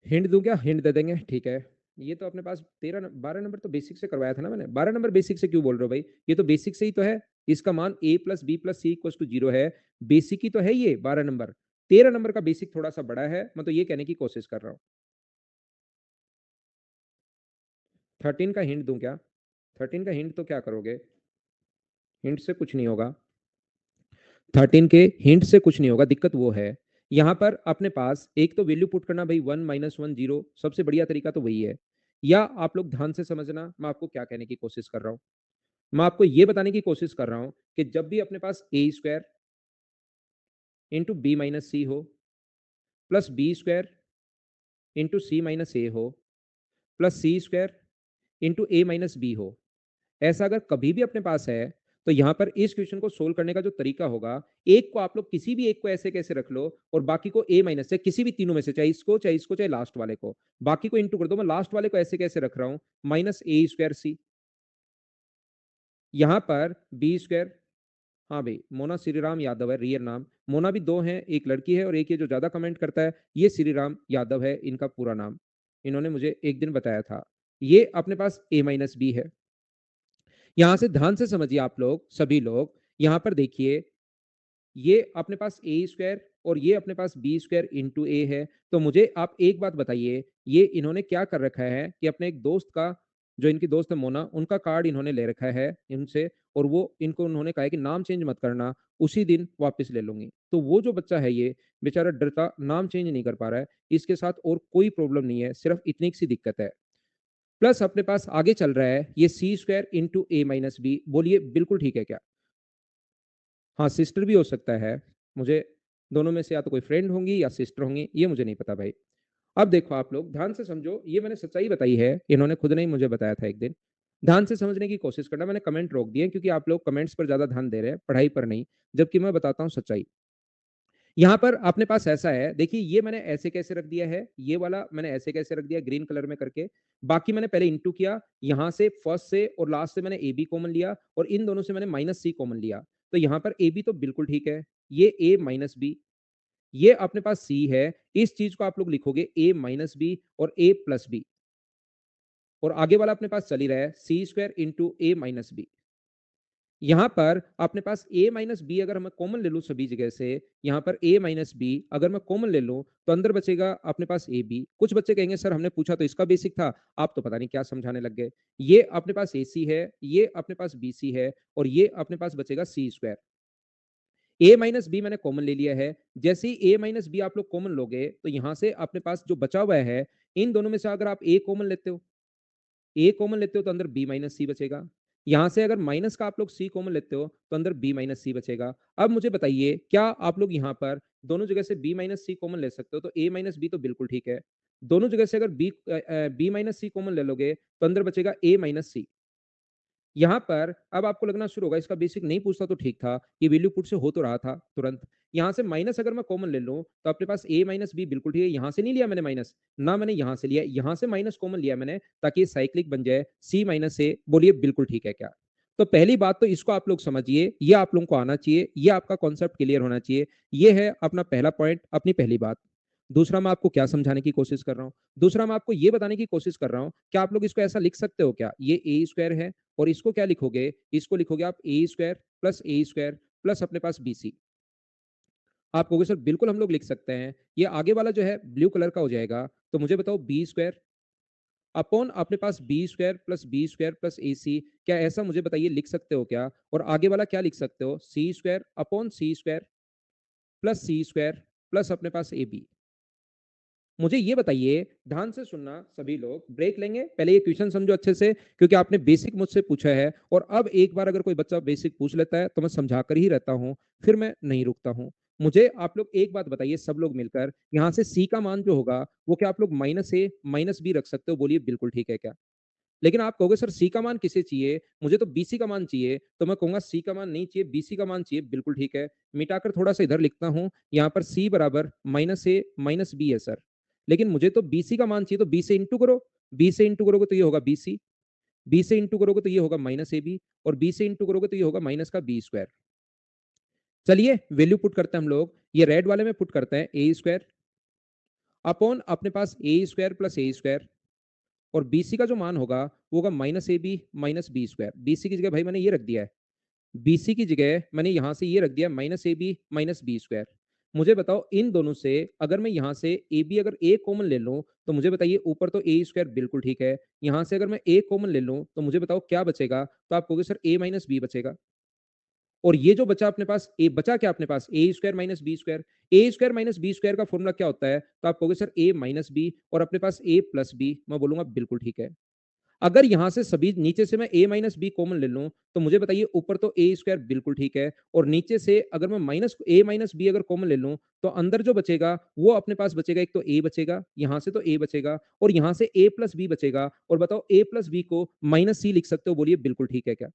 हिंट दूं क्या? हिंट दे देंगे, ठीक है। ये तो अपने पास 12 नंबर तो बेसिक से करवाया था ना मैंने। 12 नंबर बेसिक से क्यों बोल रहे हो भाई? ये तो बेसिक से ही तो है। इसका मान a plus B plus C equal to 0 है। बेसिक ही तो है ये 12 नंबर। 13 नंबर का बेसिक थोड़ा सा बड़ा है, मैं तो ये कहने की कोशिश कर रहा हूँ। 13 का हिंट दूं क्या? 13 का हिंट तो क्या करोगे? हिंट से कुछ नहीं होगा। 13 के हिंट से कुछ नहीं होगा, दिक्कत वो है। यहां पर अपने पास एक तो वैल्यू पुट करना भाई, 1 -1 0, सबसे बढ़िया तरीका तो वही है। या आप लोग ध्यान से समझना, मैं आपको क्या कहने की कोशिश कर रहा हूं। मैं आपको यह बताने की कोशिश कर रहा हूं कि जब भी अपने पास ए स्क्वायर इंटू बी माइनस सी हो, प्लस बी स्क्वायर इंटू सी माइनस ए हो, प्लस सी स्क्वायर इंटू ए माइनस बी हो, ऐसा अगर कभी भी अपने पास है, तो यहां पर इस क्वेश्चन को सोल्व करने का जो तरीका होगा, एक को आप लोग किसी भी एक को ऐसे कैसे रख लो और बाकी को ए माइनस से, किसी भी तीनों में से, चाहे इसको चाहे इसको चाहे लास्ट वाले को, बाकी को इंटू कर दो। मैं लास्ट वाले को ऐसे कैसे रख रहा हूं, माइनस ए स्क्वायर सी। यहां पर बी स्क्वायर, हाँ भाई, मोना श्रीराम यादव है रियल नाम। मोना भी दो हैं, एक लड़की है और एक ये जो ज्यादा कमेंट करता है, ये श्रीराम यादव है इनका पूरा नाम। इन्होंने मुझे एक दिन बताया था। ये अपने पास a माइनस बी है। यहां से ध्यान से समझिए आप लोग, सभी लोग। यहां पर देखिए, ये अपने पास ए स्क्वायर और ये अपने पास बी स्क्वायर इंटू ए है। तो मुझे आप एक बात बताइए, ये इन्होंने क्या कर रखा है कि अपने एक दोस्त का, जो इनकी दोस्त है मोना, उनका कार्ड इन्होंने ले रखा है इनसे, और वो इनको उन्होंने कहा है कि नाम चेंज मत करना, उसी दिन वापस ले लूंगी। तो वो जो बच्चा है ये बेचारा डरता नाम चेंज नहीं कर पा रहा है। इसके साथ और कोई प्रॉब्लम नहीं है, सिर्फ इतनी सी दिक्कत है। प्लस अपने पास आगे चल रहा है ये सी स्क्वायर इंटू ए माइनस बी। बोलिए बिल्कुल ठीक है क्या? हाँ, सिस्टर भी हो सकता है। मुझे दोनों में से या तो कोई फ्रेंड होंगी या सिस्टर होंगी, ये मुझे नहीं पता भाई। अब देखो आप लोग ध्यान से समझो, ये मैंने सच्चाई बताई है, इन्होंने खुद ने ही मुझे बताया था एक दिन। ध्यान से समझने की कोशिश करना। मैंने कमेंट रोक दिए क्योंकि आप लोग कमेंट्स पर ज्यादा ध्यान दे रहे हैं, पढ़ाई पर नहीं। जबकि मैं बताता हूँ सच्चाई। यहाँ पर अपने पास ऐसा है, देखिए ये मैंने ऐसे कैसे रख दिया है, ये वाला मैंने ऐसे कैसे रख दिया ग्रीन कलर में करके। बाकी मैंने पहले इंटू किया, यहाँ से फर्स्ट से और लास्ट से मैंने ए बी कॉमन लिया और इन दोनों से मैंने माइनस सी कॉमन लिया। तो यहाँ पर ए बी तो बिल्कुल ठीक है, ये ए माइनस बी, ये अपने पास सी है। इस चीज को आप लोग लिखोगे ए माइनस बी और ए प्लस बी, और आगे वाला अपने पास चल ही रहा है सी स्क्वायर इंटू ए माइनस बी। यहां पर अपने पास a माइनस बी अगर मैं कॉमन ले लूं सभी जगह से, यहां पर a माइनस बी अगर मैं कॉमन ले लूं, तो अंदर बचेगा अपने पास ए बी। कुछ बच्चे कहेंगे सर हमने पूछा तो इसका बेसिक था, आप तो पता नहीं क्या समझाने लग गए। ये अपने पास ए सी है, ये अपने पास बी सी है, और ये अपने पास बचेगा सी स्क्वायर। ए माइनस बी मैंने कॉमन ले लिया है। जैसे ही ए माइनस बी आप लोग कॉमन लोगे, तो यहां से अपने पास जो बचा हुआ है, इन दोनों में से अगर आप ए कॉमन लेते हो, ए कॉमन लेते हो तो अंदर बी माइनस सी बचेगा। यहां से अगर माइनस का आप लोग सी कॉमन लेते हो तो अंदर बी माइनस सी बचेगा। अब मुझे बताइए, क्या आप लोग यहां पर दोनों जगह से बी माइनस सी कॉमन ले सकते हो? तो ए माइनस बी तो बिल्कुल ठीक है। दोनों जगह से अगर बी माइनस सी कॉमन ले लोगे, तो अंदर बचेगा ए माइनस सी। यहाँ पर अब आपको लगना शुरू होगा इसका बेसिक नहीं पूछता तो ठीक था, ये वैल्यू पुट से हो तो रहा था तुरंत। यहाँ से माइनस अगर मैं कॉमन ले लूं, तो अपने पास a माइनस बी बिल्कुल ठीक है। यहाँ से नहीं लिया मैंने माइनस, ना मैंने यहाँ से लिया, यहाँ से माइनस कॉमन लिया मैंने, ताकि साइक्लिक बन जाए c माइनस ए। बोलिए बिल्कुल ठीक है क्या? तो पहली बात तो इसको आप लोग समझिए, ये आप लोगों को आना चाहिए, ये आपका कॉन्सेप्ट क्लियर होना चाहिए। ये है अपना पहला पॉइंट, अपनी पहली बात। दूसरा मैं आपको क्या समझाने की कोशिश कर रहा हूँ, दूसरा मैं आपको ये बताने की कोशिश कर रहा हूँ कि आप लोग इसको ऐसा लिख सकते हो क्या, ये ए स्क्वायर है और इसको क्या लिखोगे, इसको लिखोगे आप ए स्क्वायर प्लस अपने पास बी सी। आप कहोगे सर बिल्कुल हम लोग लिख सकते हैं, ये आगे वाला जो है ब्लू कलर का हो जाएगा। तो मुझे बताओ बी स्क्वायर अपॉन अपने पास बी स्क्वायर प्लस ए सी, क्या ऐसा मुझे बताइए लिख सकते हो क्या? और आगे वाला क्या लिख सकते हो, सी स्क्वायर अपॉन सी square plus C square plus अपने पास ए बी। मुझे ये बताइए, ध्यान से सुनना सभी लोग, ब्रेक लेंगे, पहले ये क्वेश्चन समझो अच्छे से क्योंकि आपने बेसिक मुझसे पूछा है और अब एक बार अगर कोई बच्चा बेसिक पूछ लेता है, तो मैं समझा कर ही रहता हूँ, फिर मैं नहीं रुकता हूँ। मुझे आप लोग एक बात बताइए सब लोग मिलकर, यहाँ से C का मान जो होगा, वो क्या आप लोग -a, -b रख सकते हो? बोलिए बिल्कुल ठीक है क्या? लेकिन आप कहोगे सर C का मान किसे चाहिए? मुझे तो BC का मान चाहिए, तो मैं कहूँगा C का मान नहीं चाहिए, BC का मान चाहिए, बिल्कुल ठीक है। मिटाकर थोड़ा-सा इधर लिखता हूँ, यहाँ पर C बराबर -a -b है सर। लेकिन मुझे तो BC का मान चाहिए, तो B से इंटू करो, B से इंटू करोगे तो ये होगा BC, B से इंटू करोगे तो ये होगा -ab और B से इंटू करोगे तो ये होगा माइनस का b स्क्वायर। चलिए वैल्यू पुट करते हैं हम लोग, ये रेड वाले में पुट करते हैं a स्क्वायर अपॉन अपने पास a square plus a square और BC का जो मान होगा वो होगा -ab -b स्क्वायर। BC की जगह भाई मैंने ये रख दिया है, BC की जगह मैंने यहां से ये रख दिया -ab -b स्क्वायर। मुझे बताओ इन दोनों से अगर मैं यहां से AB अगर a कॉमन ले लूं तो मुझे बताइए ऊपर तो a स्क्वायर बिल्कुल ठीक है, यहां से अगर मैं a कॉमन ले लूं तो मुझे बताओ क्या बचेगा? तो आप कहोगे सर a -b बचेगा। और ये जो बचा अपने पास ए बचा क्या अपने पास ए square minus B square, A square minus B square का फॉर्मूला क्या होता है? तो आप कहोगे सर ए माइनस बी और अपने पास ए प्लस बी। मैं बोलूंगा बिल्कुल ठीक है। अगर यहां से सभी नीचे से मैं ए माइनस बी कॉमन ले लूं तो मुझे बताइए ऊपर तो ए स्क्वायर बिल्कुल ठीक है और नीचे से अगर मैं माइनस ए माइनस बी अगर कॉमन ले लूं तो अंदर जो बचेगा वो अपने पास बचेगा, एक तो ए बचेगा, यहां से तो ए बचेगा और यहां से ए प्लस बी बचेगा। और बताओ ए प्लस बी को माइनस सी लिख सकते हो? बोलिए बिल्कुल ठीक है क्या?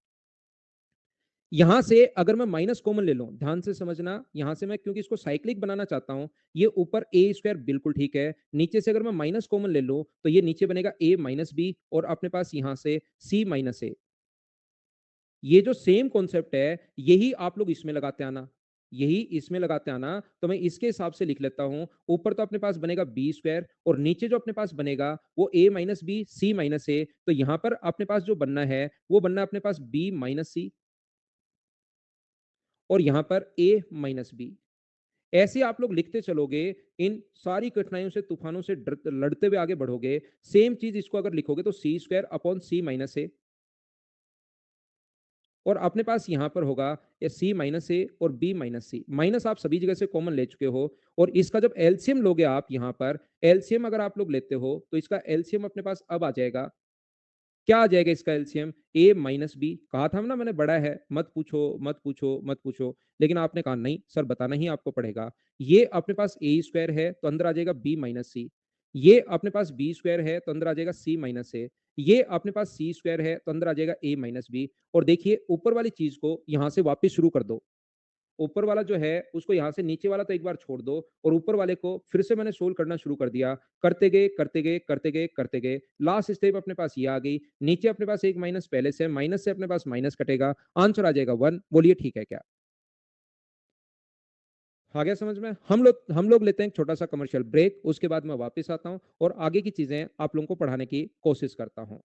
यहां से अगर मैं माइनस कॉमन ले लूं, ध्यान से समझना, यहां से मैं क्योंकि इसको साइक्लिक बनाना चाहता हूं, ये ऊपर ए स्क्वायर बिल्कुल ठीक है, नीचे से अगर मैं माइनस कॉमन ले लूं तो ये नीचे बनेगा ए माइनस बी और अपने पास यहां से सी माइनस ए। ये जो सेम कॉन्सेप्ट है यही आप लोग इसमें लगाते आना, यही इसमें लगाते आना। तो मैं इसके हिसाब से लिख लेता हूं, ऊपर तो अपने पास बनेगा बी स्क्वायर और नीचे जो अपने पास बनेगा वो ए माइनस बी सी माइनस ए। तो यहां पर अपने पास जो बनना है वो बनना है अपने पास बी माइनस सी और यहां पर ए माइनस बी। ऐसे आप लोग लिखते चलोगे, इन सारी कठिनाइयों से तूफानों से लड़ते हुए आगे बढ़ोगे। सेम चीज इसको अगर लिखोगे तो सी स्क्वायर अपॉन सी माइनस ए और अपने पास यहां पर होगा सी माइनस ए और बी माइनस सी। माइनस आप सभी जगह से कॉमन ले चुके हो और इसका जब एलसीएम लोगे आप यहां पर, एलसीएम अगर आप लोग लेते हो तो इसका एलसीएम अपने पास अब आ जाएगा, क्या आ जाएगा इसका एलसीएम? ए माइनस बी। कहा था ना मैंने बड़ा है, मत पूछो मत पूछो मत पूछो, लेकिन आपने कहा नहीं सर बताना ही आपको पड़ेगा। ये अपने पास ए स्क्वायर है तो अंदर आ जाएगा बी माइनस सी, ये अपने पास बी स्क्वायर है तो अंदर आ जाएगा सी माइनस ए, ये अपने पास सी स्क्वायर है तो अंदर आ जाएगा ए माइनस बी। और देखिए ऊपर वाली चीज को यहां से वापस शुरू कर दो, ऊपर वाला जो है उसको यहाँ से नीचे वाला तो एक बार छोड़ दो और ऊपर वाले को फिर से मैंने सोल्व करना शुरू कर दिया। करते गए करते गए करते गए करते गए, लास्ट स्टेप अपने पास ये आ गई। नीचे अपने पास एक माइनस पहले से, माइनस से अपने पास माइनस कटेगा, आंसर आ जाएगा 1। बोलिए ठीक है क्या? आ गया समझ में? हम लोग लेते हैं एक छोटा सा कमर्शियल ब्रेक, उसके बाद मैं वापस आता हूँ और आगे की चीजें आप लोगों को पढ़ाने की कोशिश करता हूँ।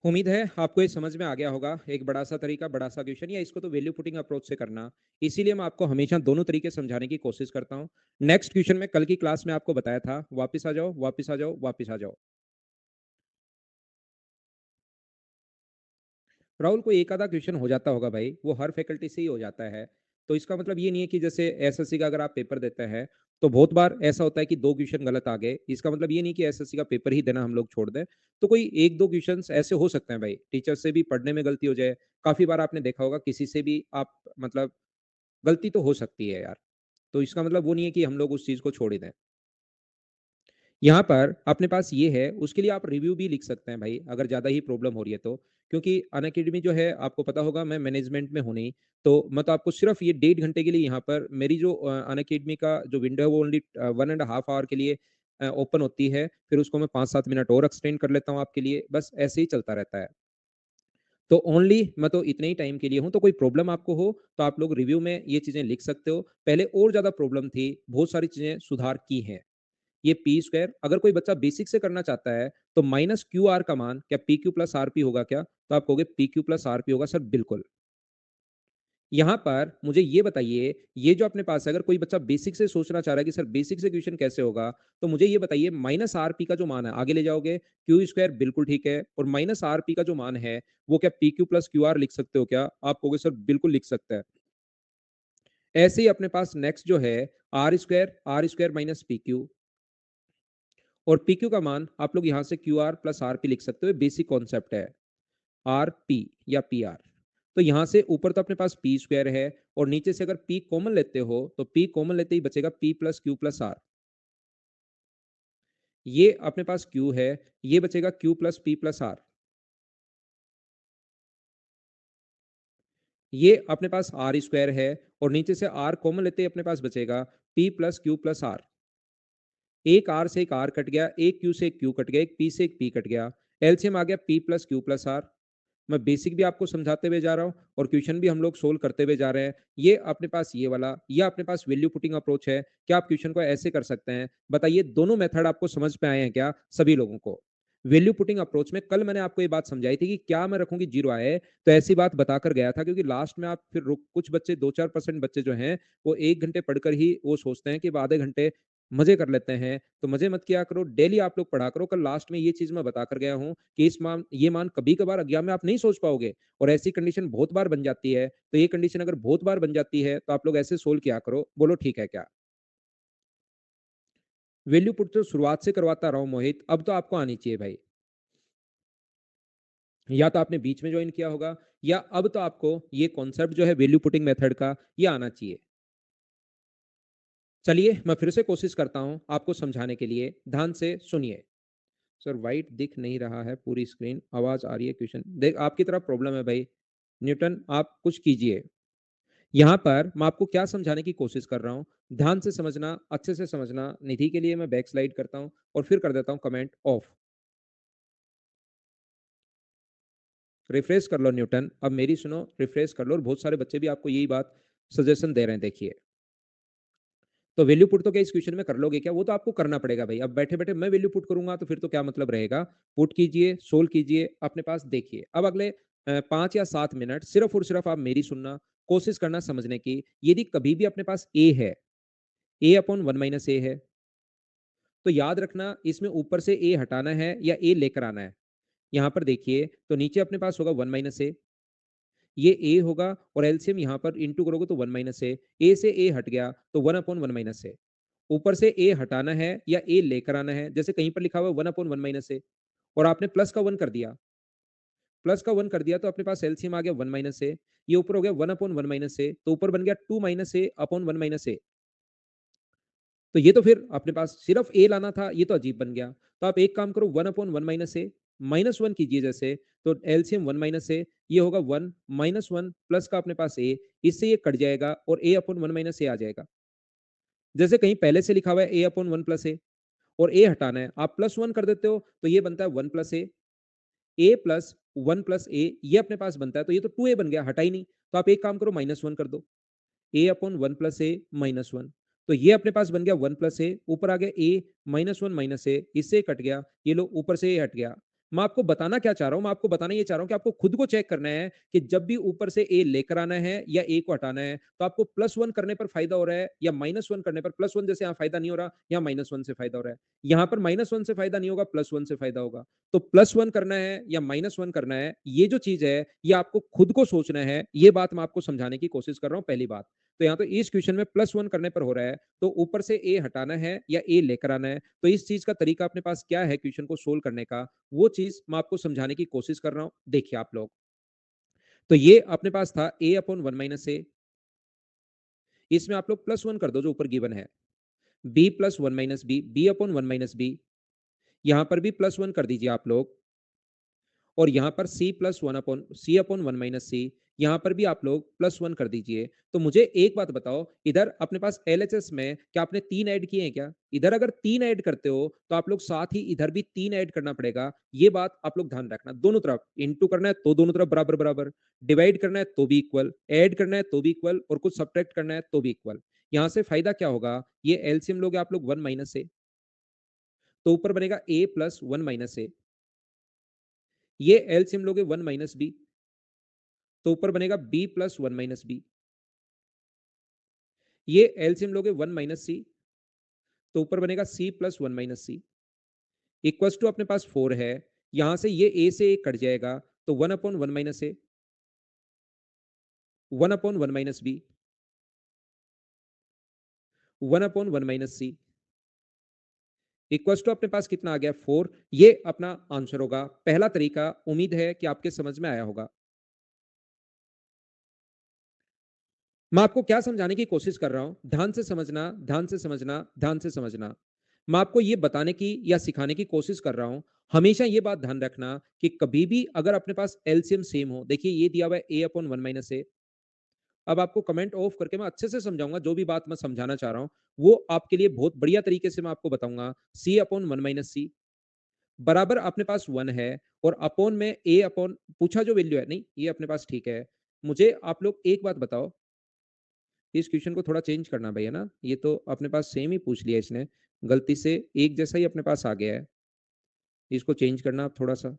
उम्मीद है आपको ये समझ में आ गया होगा। एक बड़ा-सा तरीका, बड़ा-सा क्वेश्चन या इसको तो वैल्यू पुटिंग अप्रोच से करना। इसीलिए मैं आपको हमेशा दोनों तरीके समझाने की कोशिश करता हूँ। नेक्स्ट क्वेश्चन मैं कल की क्लास में आपको बताया था, वापस आ जाओ, वापस आ जाओ, वापस आ जाओ। राहुल कोई एक आधा क्वेश्चन हो जाता होगा भाई, वो हर फैकल्टी से ही हो जाता है। तो इसका मतलब ये नहीं है कि जैसे एसएससी का अगर आप पेपर देते हैं, तो बहुत बार ऐसा होता है कि 2 क्वेश्चन गलत आ गए। इसका मतलब ये नहीं कि एसएससी का पेपर ही देना हम लोग छोड़ दें। तो कोई 1-2 क्वेश्चन्स ऐसे हो सकते हैं भाई, टीचर से भी पढ़ने में गलती हो जाए। काफ़ी बार आपने देखा होगा किसी से भी आप मतलब गलती तो हो सकती है यार। तो इसका मतलब वो नहीं है कि हम लोग उस चीज़ को छोड़ ही दें। यहाँ पर अपने पास ये है, उसके लिए आप रिव्यू भी लिख सकते हैं भाई, अगर ज़्यादा ही प्रॉब्लम हो रही है तो। क्योंकि अनअकैडमी जो है आपको पता होगा मैं मैनेजमेंट में हूँ नहीं, तो मैं तो आपको सिर्फ़ ये 1.5 घंटे के लिए यहाँ पर मेरी जो अनअकैडमी का जो विंडो है वो ओनली 1 एंड हाफ ऑवर के लिए ओपन होती है। फिर उसको मैं 5-7 मिनट और एक्सटेंड कर लेता हूँ आपके लिए, बस ऐसे ही चलता रहता है। तो ओनली मैं तो इतने ही टाइम के लिए हूँ, तो कोई प्रॉब्लम आपको हो, तो आप लोग रिव्यू में ये चीज़ें लिख सकते हो। पहले और ज़्यादा प्रॉब्लम थी, बहुत सारी चीज़ें सुधार की हैं। ये पी स्क्वायर अगर कोई बच्चा बेसिक से करना चाहता है तो माइनस क्यू आर का मान क्या P Q plus R P होगा क्या? तो आप कहोगे P Q plus R P होगा सर बिल्कुल। यहाँ पर मुझे ये बताइए, ये जो अपने पास है अगर कोई बच्चा बेसिक से सोचना चाह रहा है कि सर बेसिक से क्वेश्चन कैसे होगा, तो मुझे ये बताइए माइनस आर पी का जो मान है आगे ले जाओगे, क्यू स्क्वायर बिल्कुल ठीक है और माइनस आर पी का जो मान है वो क्या P Q plus Q R लिख सकते हो क्या? आप कहोगे सर बिल्कुल लिख सकता है। ऐसे ही अपने पास नेक्स्ट जो है R square minus P Q और पी क्यू का मान आप लोग यहाँ से Q R plus R P लिख सकते हो, बेसिक कॉन्सेप्ट है आर पी या पी आर। तो यहाँ से ऊपर तो अपने पास पी स्क्वायर है और नीचे से अगर पी कॉमन लेते हो तो पी कॉमन लेते ही बचेगा P plus Q plus R. ये अपने पास क्यू है, ये बचेगा Q plus P plus R. ये अपने पास आर स्क्वायर है और नीचे से आर कॉमन लेते ही अपने पास बचेगा P plus Q plus R. एक आर से एक आर कट गया, एक क्यू से एक क्यू कट गया, एक पी से एक पी कट गया। एलसीएम आ गया P plus Q plus R. मैं बेसिक भी आपको समझाते हुए जा रहा हूँ और क्वेश्चन भी हम लोग सोल्व करते हुए जा रहे हैं। ये अपने पास ये वाला, ये अपने पास वैल्यू पुटिंग अप्रोच है। क्या आप क्वेश्चन को ऐसे कर सकते हैं? बताइए दोनों मेथड आपको समझ में आए हैं क्या सभी लोगों को? वैल्यू पुटिंग अप्रोच में कल मैंने आपको ये बात समझाई थी कि क्या मैं रखूंगी 0 आए, तो ऐसी बात बताकर गया था क्योंकि लास्ट में आप फिर रुक कुछ बच्चे 2-4% बच्चे जो हैं, वो 1 घंटे पढ़कर ही वो सोचते हैं कि अब आधे घंटे मज़े कर लेते हैं। तो मज़े मत किया करो, डेली आप लोग पढ़ा करो। कल लास्ट में ये चीज़ मैं बताकर गया हूँ कि इस मान ये मान कभी-कभार एग्ज़ाम में आप नहीं सोच पाओगे और ऐसी कंडीशन बहुत बार बन जाती है। तो ये कंडीशन अगर बहुत बार बन जाती है, तो आप लोग ऐसे सोल्व किया करो। बोलो ठीक है क्या? वैल्यू पुट तो शुरुआत से करवाता रहा हूँ मोहित, अब तो आपको आनी चाहिए भाई। या तो आपने बीच में जॉइन किया होगा या अब तो आपको ये कॉन्सेप्ट जो है वैल्यू पुटिंग मेथड का, ये आना चाहिए। चलिए, मैं फिर से कोशिश करता हूँ आपको समझाने के लिए, ध्यान से सुनिए। सर व्हाइट दिख नहीं रहा है पूरी स्क्रीन, आवाज़ आ रही है क्वेश्चन देख आपकी तरफ प्रॉब्लम है भाई। न्यूटन आप कुछ कीजिए। यहाँ पर मैं आपको क्या समझाने की कोशिश कर रहा हूँ, ध्यान से समझना, अच्छे से समझना। निधि के लिए मैं बैक स्लाइड करता हूँ और फिर कर देता हूँ कमेंट ऑफ। रिफ्रेश कर लो न्यूटन, अब मेरी सुनो, रिफ्रेश कर लो और बहुत सारे बच्चे भी आपको यही बात सजेशन दे रहे हैं देखिए। तो वैल्यू पुट तो क्या इस क्वेश्चन में कर लोगे क्या? वो तो आपको करना पड़ेगा भाई। अब बैठे-बैठे मैं वैल्यू पुट करूँगा तो फिर तो क्या मतलब रहेगा? पुट कीजिए, सोल्व कीजिए, अपने पास देखिए। अब अगले 5 या 7 मिनट सिर्फ़ और सिर्फ़ आप मेरी सुनना, कोशिश करना समझने की। यदि कभी भी अपने पास ए है, ए अपॉन 1 माइनस ए है, तो याद रखना इसमें ऊपर से ए हटाना है या ए लेकर आना है। यहाँ पर देखिए, तो नीचे अपने पास होगा 1 माइनस ए, ये ए होगा और एलसीएम यहाँ पर इंटू करोगे तो 1 माइनस ए से ए हट गया तो 1 अपॉन 1 माइनस ए। ऊपर से ए हटाना है या ए लेकर आना है, जैसे कहीं पर लिखा हुआ है 1 अपॉन 1 माइनस ए और आपने प्लस का 1 कर दिया, प्लस का 1 कर दिया तो अपने पास एलसीएम आ गया 1 माइनस ए, ये ऊपर हो गया 1 अपॉन 1 माइनस ए, तो ऊपर बन गया 2 माइनस ए अपॉन 1 माइनस ए। तो ये तो फिर अपने पास सिर्फ ए लाना था, ये तो अजीब बन गया। तो आप एक काम करो 1 अपॉन 1 माइनस ए माइनस 1 कीजिए, जैसे तो एलसीएम 1 माइनस ए, ये होगा 1 माइनस 1 प्लस का अपने पास ए, इससे ये कट जाएगा और ए अपॉन 1 माइनस ए आ जाएगा। जैसे कहीं पहले से लिखा हुआ है ए अपॉन 1 प्लस ए और ए हटाना है, आप प्लस 1 कर देते हो तो ये बनता है 1 plus A plus 1 plus A, ये अपने पास बनता है, तो ये तो 2 ए बन गया, हटा ही नहीं। तो आप एक काम करो माइनस 1 कर दो, ए अपॉन 1 प्लस ए माइनस 1। तो ये अपने पास बन गया 1 प्लस ए, ऊपर आ गया ए माइनस 1 माइनस ए, इससे कट गया, ये लो ऊपर से ए हट गया। मैं आपको बताना क्या चाह रहा हूँ, मैं आपको बताना ये चाह रहा हूँ कि आपको खुद को चेक करना है कि जब भी ऊपर से ए लेकर आना है या ए को हटाना है, तो आपको +1 करने पर फ़ायदा हो रहा है या -1 करने पर। +1 जैसे यहाँ फ़ायदा नहीं हो रहा, यहाँ -1 से फ़ायदा हो रहा है। यहाँ पर -1 से फ़ायदा नहीं होगा, +1 से फ़ायदा होगा। तो +1 करना है या -1 करना है, ये जो चीज़ है, ये आपको खुद को सोचना है। ये बात मैं आपको समझाने की कोशिश कर रहा हूँ, पहली बात। तो यहाँ तो इस क्वेश्चन में +1 करने पर हो रहा है, तो ऊपर से ए हटाना है या ए लेकर आना है। तो इस चीज़ का तरीका अपने पास क्या है क्वेश्चन को सोल्व करने का, वो चीज़ मैं आपको समझाने की कोशिश कर रहा हूँ। देखिए आप लोग, तो ये अपने पास था a अपॉन 1 माइनस ए, इसमें आप लोग +1 कर दो जो ऊपर गिवन है। b plus 1 minus B, b upon 1 minus B, यहाँ पर भी +1 कर दीजिए आप लोग। और यहाँ पर सी अपॉन 1 माइनस सी, यहाँ पर भी आप लोग +1 कर दीजिए। तो मुझे एक बात बताओ, इधर अपने पास एलएचएस में क्या आपने 3 ऐड किए हैं क्या? इधर अगर 3 ऐड करते हो, तो आप लोग साथ ही इधर भी 3 ऐड करना पड़ेगा। ये बात आप लोग ध्यान रखना। दोनों तरफ इंटू करना है तो दोनों तरफ बराबर-बराबर, डिवाइड करना है तो भी इक्वल, ऐड करना है तो भी इक्वल और कुछ सब्ट्रैक्ट करना है तो भी इक्वल। यहाँ से फायदा क्या होगा? ये एलसीएम लोगे आप लोग 1 माइनस ए, तो ऊपर बनेगा a प्लस 1 माइनस ए। ये एलसीएम लोगे 1 माइनस बी, तो ऊपर बनेगा b प्लस 1 माइनस बी। ये एलसीएम लोगे 1 माइनस सी, तो ऊपर बनेगा c plus 1 minus C. Equals to अपने पास 4 है। यहां से ये a से a कट जाएगा, तो 1 upon 1 minus A, 1 upon 1 minus B, 1 upon 1 minus C. Equals to अपने पास कितना आ गया? 4। ये अपना आंसर होगा। पहला तरीका, उम्मीद है कि आपके समझ में आया होगा। मैं आपको क्या समझाने की कोशिश कर रहा हूं, ध्यान से समझना, ध्यान से समझना, ध्यान से समझना। मैं आपको यह बताने की या सिखाने की कोशिश कर रहा हूं, हमेशा यह बात ध्यान रखना कि कभी भी अगर अपने पास एलसीएम सेम हो, देखिए ये दिया हुआ है ए अपॉन 1 माइनस ए। अब आपको कमेंट ऑफ करके मैं अच्छे से समझाऊंगा, जो भी बात मैं समझाना चाह रहा हूं वो आपके लिए बहुत बढ़िया तरीके से मैं आपको बताऊंगा। सी अपॉन 1 माइनस सी बराबर अपने पास 1 है, और अपॉन में ए अपॉन पूछा जो वैल्यू है, नहीं ये अपने पास ठीक है। मुझे आप लोग एक बात बताओ, इस क्वेश्चन को थोड़ा चेंज करना भैया ना, ये तो अपने पास सेम ही पूछ लिया इसने, गलती से एक जैसा ही अपने पास आ गया है। इसको चेंज करना आप थोड़ा सा,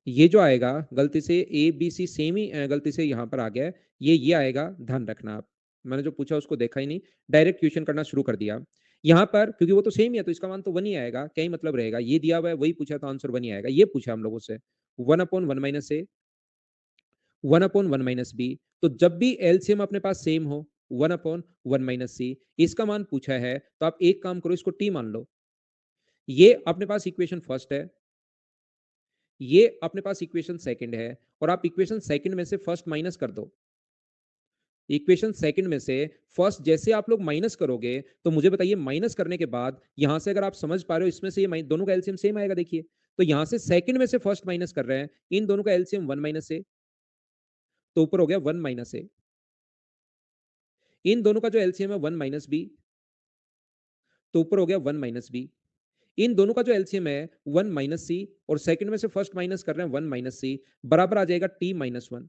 ये जो आएगा गलती से ए बी सी सेम ही गलती से यहाँ पर आ गया है, ये आएगा, ध्यान रखना आप। मैंने जो पूछा उसको देखा ही नहीं, डायरेक्ट क्वेश्चन करना शुरू कर दिया। यहाँ पर क्योंकि वो तो सेम ही है, तो इसका मान तो 1 ही आएगा, क्या ही मतलब रहेगा, ये दिया हुआ है वही पूछा तो आंसर 1 ही आएगा। ये पूछा हम लोगों से 1 upon 1 minus A, 1 upon 1 minus B. तो जब भी एलसीएम अपने पास सेम हो, 1 अपॉन 1 माइनस सी, इसका मान पूछा है, तो आप एक काम करो, इसको टी मान लो। ये अपने पास इक्वेशन फर्स्ट है, ये अपने पास इक्वेशन सेकंड है, और आप इक्वेशन सेकंड में से फर्स्ट माइनस कर दो। इक्वेशन सेकंड में से फर्स्ट जैसे आप लोग माइनस करोगे, तो मुझे बताइए माइनस करने के बाद यहां से अगर आप समझ पा रहे हो, इसमें से ये दोनों का एलसीएम सेम आएगा। देखिए, तो यहां से सेकंड में से फर्स्ट माइनस कर रहे हैं, इन दोनों का एलसीएम 1 माइनस ए, तो ऊपर हो गया 1 माइनस ए। इन दोनों का जो एलसीएम है 1 माइनस बी, तो ऊपर हो गया 1 माइनस बी। इन दोनों का जो एलसीएम है 1 माइनस सी, और सेकंड में से फर्स्ट माइनस कर रहे हैं 1 माइनस सी, बराबर आ जाएगा टी माइनस 1।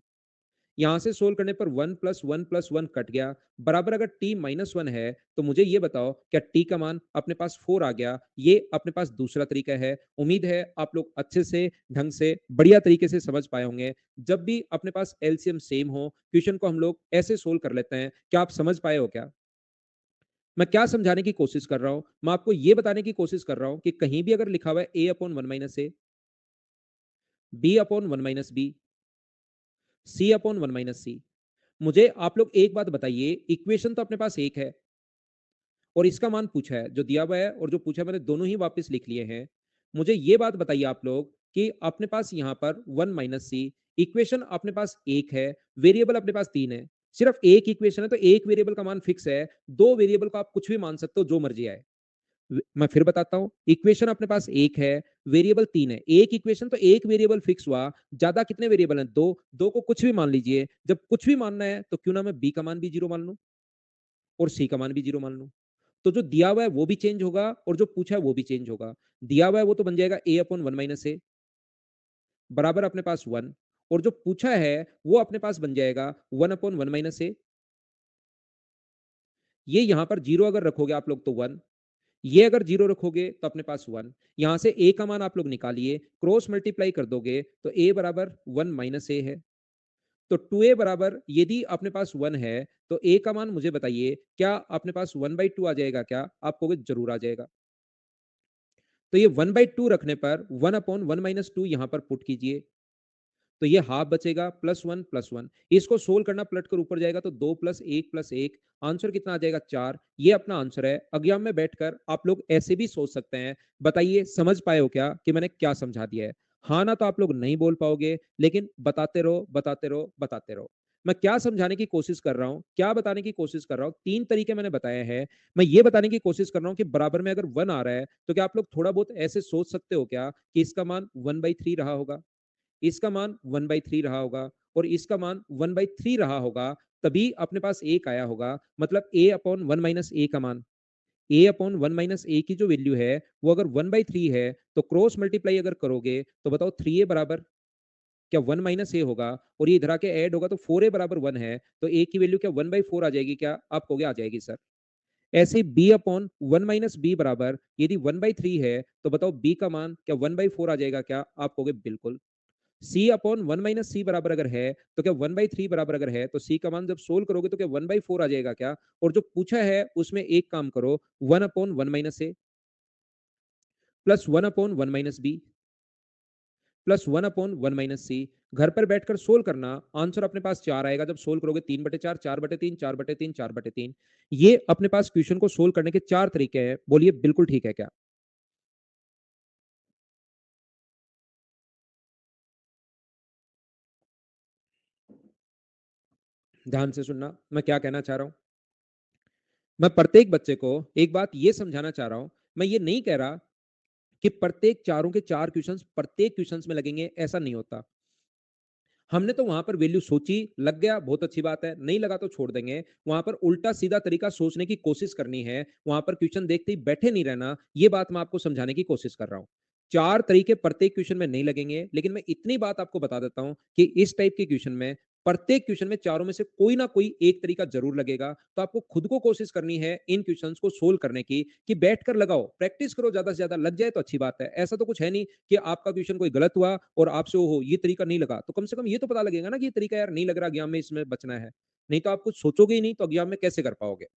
यहां से सोल्व करने पर 1 प्लस 1 प्लस 1 कट गया, बराबर अगर t माइनस 1 है, तो मुझे ये बताओ क्या t का मान अपने पास 4 आ गया? ये अपने पास दूसरा तरीका है। उम्मीद है आप लोग अच्छे से, ढंग से, बढ़िया तरीके से समझ पाए होंगे। जब भी अपने पास एलसीएम सेम हो, क्वेश्चन को हम लोग ऐसे सोल्व कर लेते हैं। क्या आप समझ पाए हो क्या? मैं क्या समझाने की कोशिश कर रहा हूं, मैं आपको यह बताने की कोशिश कर रहा हूं कि कहीं भी अगर लिखा हुआ है a upon 1 minus A, b upon 1 minus B, c upon 1 minus C, मुझे आप लोग एक बात बताइए, इक्वेशन तो अपने पास एक है और इसका मान पूछा है, जो दिया हुआ है और जो पूछा है मैंने दोनों ही वापस लिख लिए हैं। मुझे ये बात बताइए आप लोग कि अपने पास यहाँ पर 1 माइनस सी, इक्वेशन अपने पास एक है, वेरिएबल अपने पास 3 है। सिर्फ एक इक्वेशन है तो एक वेरिएबल का मान फिक्स है, दो वेरिएबल को आप कुछ भी मान सकते हो, जो मर्जी आए। मैं फिर बताता हूं, इक्वेशन अपने पास एक है, वेरिएबल 3 है। एक इक्वेशन तो एक वेरिएबल फिक्स हुआ, ज्यादा कितने वेरिएबल हैं? दो। दो को कुछ भी मान लीजिए। जब कुछ भी मानना है तो क्यों ना मैं बी का मान भी 0 मान लूं और सी का मान भी 0 मान लूं। तो जो दिया हुआ है वो भी चेंज होगा और जो पूछा है वो भी चेंज होगा। दिया हुआ है वो तो बन जाएगा a अपॉन 1 माइनस ए, बराबर अपने पास 1, और जो पूछा है वो अपने पास बन जाएगा 1 अपॉन 1 माइनस ए। ये यहां पर 0 अगर रखोगे आप लोग तो 1, ये अगर 0 रखोगे तो अपने पास 1, यहां से a का मान आप लोग निकालिए, क्रॉस मल्टीप्लाई कर दोगे तो a बराबर 1 माइनस a है। तो 2a बराबर यदि अपने पास 1 है तो a का मान मुझे बताइए, क्या अपने पास 1/2 आ जाएगा क्या? आप कहोगे जरूर आ जाएगा। तो ये 1/2 रखने पर 1/1 माइनस 2 यहां पर पुट कीजिए, तो ये हाफ बचेगा, +1 इसको सोल्व करना, पलट कर ऊपर जाएगा तो 2 + 1 आंसर कितना आ जाएगा? 4। ये अपना आंसर है। एग्जाम में बैठकर आप लोग ऐसे भी सोच सकते हैं। बताइए समझ पाए हो क्या कि मैंने क्या समझा दिया है? हाँ ना तो आप लोग नहीं बोल पाओगे, लेकिन बताते रहो, बताते रहो, बताते रहो। मैं क्या समझाने की कोशिश कर रहा हूं, क्या बताने की कोशिश कर रहा हूं? 3 तरीके मैंने बताए हैं। मैं ये बताने की कोशिश कर रहा हूं कि बराबर में अगर 1 आ रहा है तो क्या आप लोग थोड़ा बहुत ऐसे सोच सकते हो क्या कि इसका मान 1/3 रहा होगा, इसका मान 1/3 रहा होगा और इसका मान 1/3 रहा होगा, तभी अपने पास 1 आया होगा। मतलब a अपॉन 1 माइनस a का मान, a अपॉन 1 माइनस a की जो वैल्यू है वो अगर 1/3 है तो क्रॉस मल्टीप्लाई अगर करोगे तो बताओ 3a बराबर क्या 1 माइनस a होगा, और ये इधर आके ऐड होगा तो 4a बराबर 1 है, तो a की वैल्यू क्या 1/4 आ जाएगी क्या? आप कहोगे आ जाएगी सर। ऐसे b अपॉन 1 माइनस b बराबर यदि 1/3 है तो बताओ b का मान क्या 1/4 आ जाएगा क्या? आप कहोगे बिल्कुल। c अपॉन 1 माइनस सी बराबर अगर है तो क्या 1/3 बराबर अगर है तो c का मान जब सोल्व करोगे तो क्या 1/4 आ जाएगा क्या? और जो पूछा है उसमें एक काम करो, 1 upon 1 minus A plus 1 upon 1 minus B plus 1 upon 1 minus C. घर पर बैठकर सोल्व करना, आंसर अपने पास 4 आएगा। जब सोल्व करोगे 3/4, 4/3, 4/3, 4/3। ये अपने पास क्वेश्चन को सोल्व करने के 4 तरीके हैं। बोलिए बिल्कुल ठीक है क्या? ध्यान से सुनना, मैं क्या कहना चाह रहा हूं। मैं प्रत्येक बच्चे को एक बात ये समझाना चाह रहा हूं। मैं ये नहीं कह रहा कि प्रत्येक चारों के चार क्वेश्चंस प्रत्येक क्वेश्चंस में लगेंगे, ऐसा नहीं होता। हमने तो वहां पर वैल्यू सोची, लग गया बहुत अच्छी बात है, नहीं लगा तो छोड़ देंगे। वहां पर उल्टा सीधा तरीका सोचने की कोशिश करनी है, वहां पर क्वेश्चन देखते ही बैठे नहीं रहना। ये बात मैं आपको समझाने की कोशिश कर रहा हूं। चार तरीके प्रत्येक क्वेश्चन में नहीं लगेंगे, लेकिन मैं इतनी बात आपको बता देता हूं कि इस टाइप के क्वेश्चन में प्रत्येक क्वेश्चन में चारों में से कोई ना कोई एक तरीका जरूर लगेगा। तो आपको खुद को कोशिश करनी है इन क्वेश्चंस को सोल्व करने की, कि बैठकर लगाओ, प्रैक्टिस करो, ज्यादा से ज्यादा लग जाए तो अच्छी बात है। ऐसा तो कुछ है नहीं कि आपका क्वेश्चन कोई गलत हुआ और आपसे हो ये तरीका नहीं लगा, तो कम से कम ये तो पता लगेगा ना कि ये तरीका यार नहीं लग रहा, एग्जाम में इसमें बचना है। नहीं तो आप कुछ सोचोगे ही नहीं तो एग्जाम में कैसे कर पाओगे?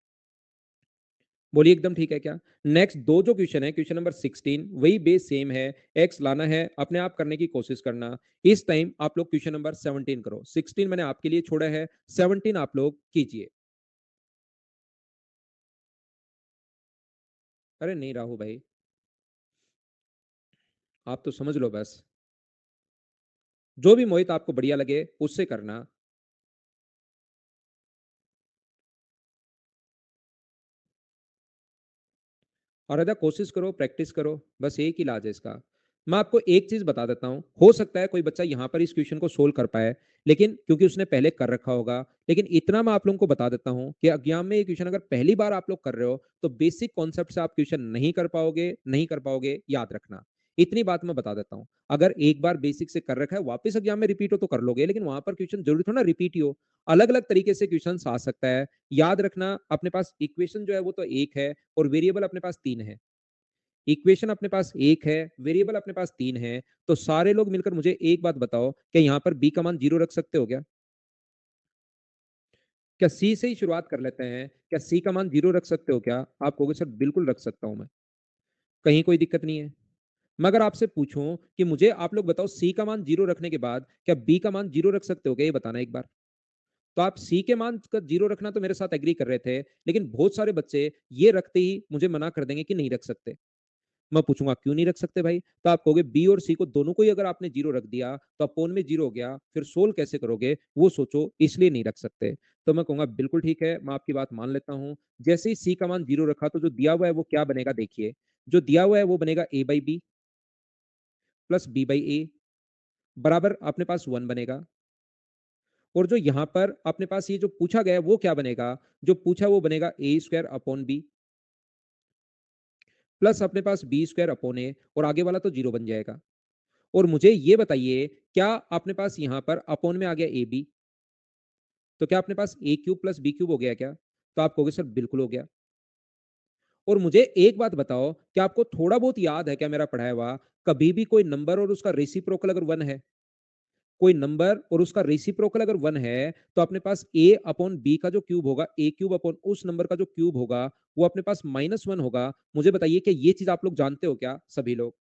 बोलिए एकदम ठीक है क्या? नेक्स्ट दो जो क्वेश्चन है, क्वेश्चन नंबर 16, वही बेस सेम है। एक्स लाना है, अपने आप करने की कोशिश करना। इस टाइम आप लोग क्वेश्चन नंबर 17 करो। 16 मैंने आपके लिए छोड़ा है, 17 आप लोग कीजिए। अरे नहीं राहु भाई, आप तो समझ लो बस। जो भी मोहित आपको बढ़िया लगे उससे करना। और अगर कोशिश करो, प्रैक्टिस करो, बस एक ही इलाज है इसका। मैं आपको एक चीज बता देता हूं, हो सकता है कोई बच्चा यहां पर इस क्वेश्चन को सोल्व कर पाए, लेकिन क्योंकि उसने पहले कर रखा होगा। लेकिन इतना मैं आप लोगों को बता देता हूं कि एग्जाम में ये क्वेश्चन अगर पहली बार आप लोग कर रहे हो तो बेसिक कॉन्सेप्ट से आप क्वेश्चन नहीं कर पाओगे, नहीं कर पाओगे, याद रखना। इतनी बात मैं बता देता हूं। अगर एक बार बेसिक से कर रखा है, वापस एग्जाम में रिपीट हो तो कर लोगे, लेकिन वहां पर क्वेश्चन जरूरी थोड़ा ना रिपीट ही हो। अलग अलग तरीके से क्वेश्चन आ सकता है। याद रखना, अपने पास इक्वेशन जो है वो तो एक है और वेरिएबल अपने पास तीन है। इक्वेशन अपने पास एक है, वेरिएबल अपने पास तीन है। तो सारे लोग मिलकर मुझे एक बात बताओ, क्या यहां पर बी का मान 0 रख सकते हो क्या? क्या सी से ही शुरुआत कर लेते हैं, क्या सी का मान 0 रख सकते हो क्या? आप कहोगे सर बिल्कुल रख सकता हूं मैं, कहीं कोई दिक्कत नहीं है। मैं अगर आपसे पूछूं कि मुझे आप लोग बताओ सी का मान 0 रखने के बाद क्या बी का मान 0 रख सकते हो क्या, ये बताना एक बार। तो आप सी के मान का 0 रखना तो मेरे साथ एग्री कर रहे थे, लेकिन बहुत सारे बच्चे ये रखते ही मुझे मना कर देंगे कि नहीं रख सकते। मैं पूछूंगा क्यों नहीं रख सकते भाई, तो आप कहोगे बी और सी को दोनों को ही अगर आपने 0 रख दिया तो अपोन में 0 हो गया, फिर सोल्व कैसे करोगे वो सोचो, इसलिए नहीं रख सकते। तो मैं कहूंगा बिल्कुल ठीक है, मैं आपकी बात मान लेता हूं। जैसे ही सी का मान 0 रखा तो जो दिया हुआ है वो क्या बनेगा, देखिए। जो दिया हुआ है वो बनेगा a by B plus B by A बराबर अपने पास 1 बनेगा। और जो यहां पर अपने पास ये जो पूछा गया है वो क्या बनेगा, जो पूछा वो बनेगा ए स्क्वायर अपॉन बी प्लस अपने पास बी स्क्वायर अपॉन ए, और आगे वाला तो 0 बन जाएगा। और मुझे ये बताइए, क्या अपने पास यहां पर अपॉन में आ गया ए बी, तो क्या अपने पास ए क्यूब प्लस बी क्यूब हो गया क्या? तो आप कहोगे सर बिल्कुल हो गया। और मुझे एक बात बताओ, क्या आपको थोड़ा बहुत याद है क्या मेरा पढ़ाया हुआ? कभी भी कोई नंबर और उसका रेसिप्रोकल अगर 1 है, कोई नंबर और उसका रेसिप्रोकल अगर 1 है, तो अपने पास a अपॉन b का जो क्यूब होगा, a क्यूब अपॉन उस नंबर का जो क्यूब होगा, वो अपने पास -1 होगा। मुझे बताइए कि ये चीज़ आप लोग जानते हो क्या सभी लोग?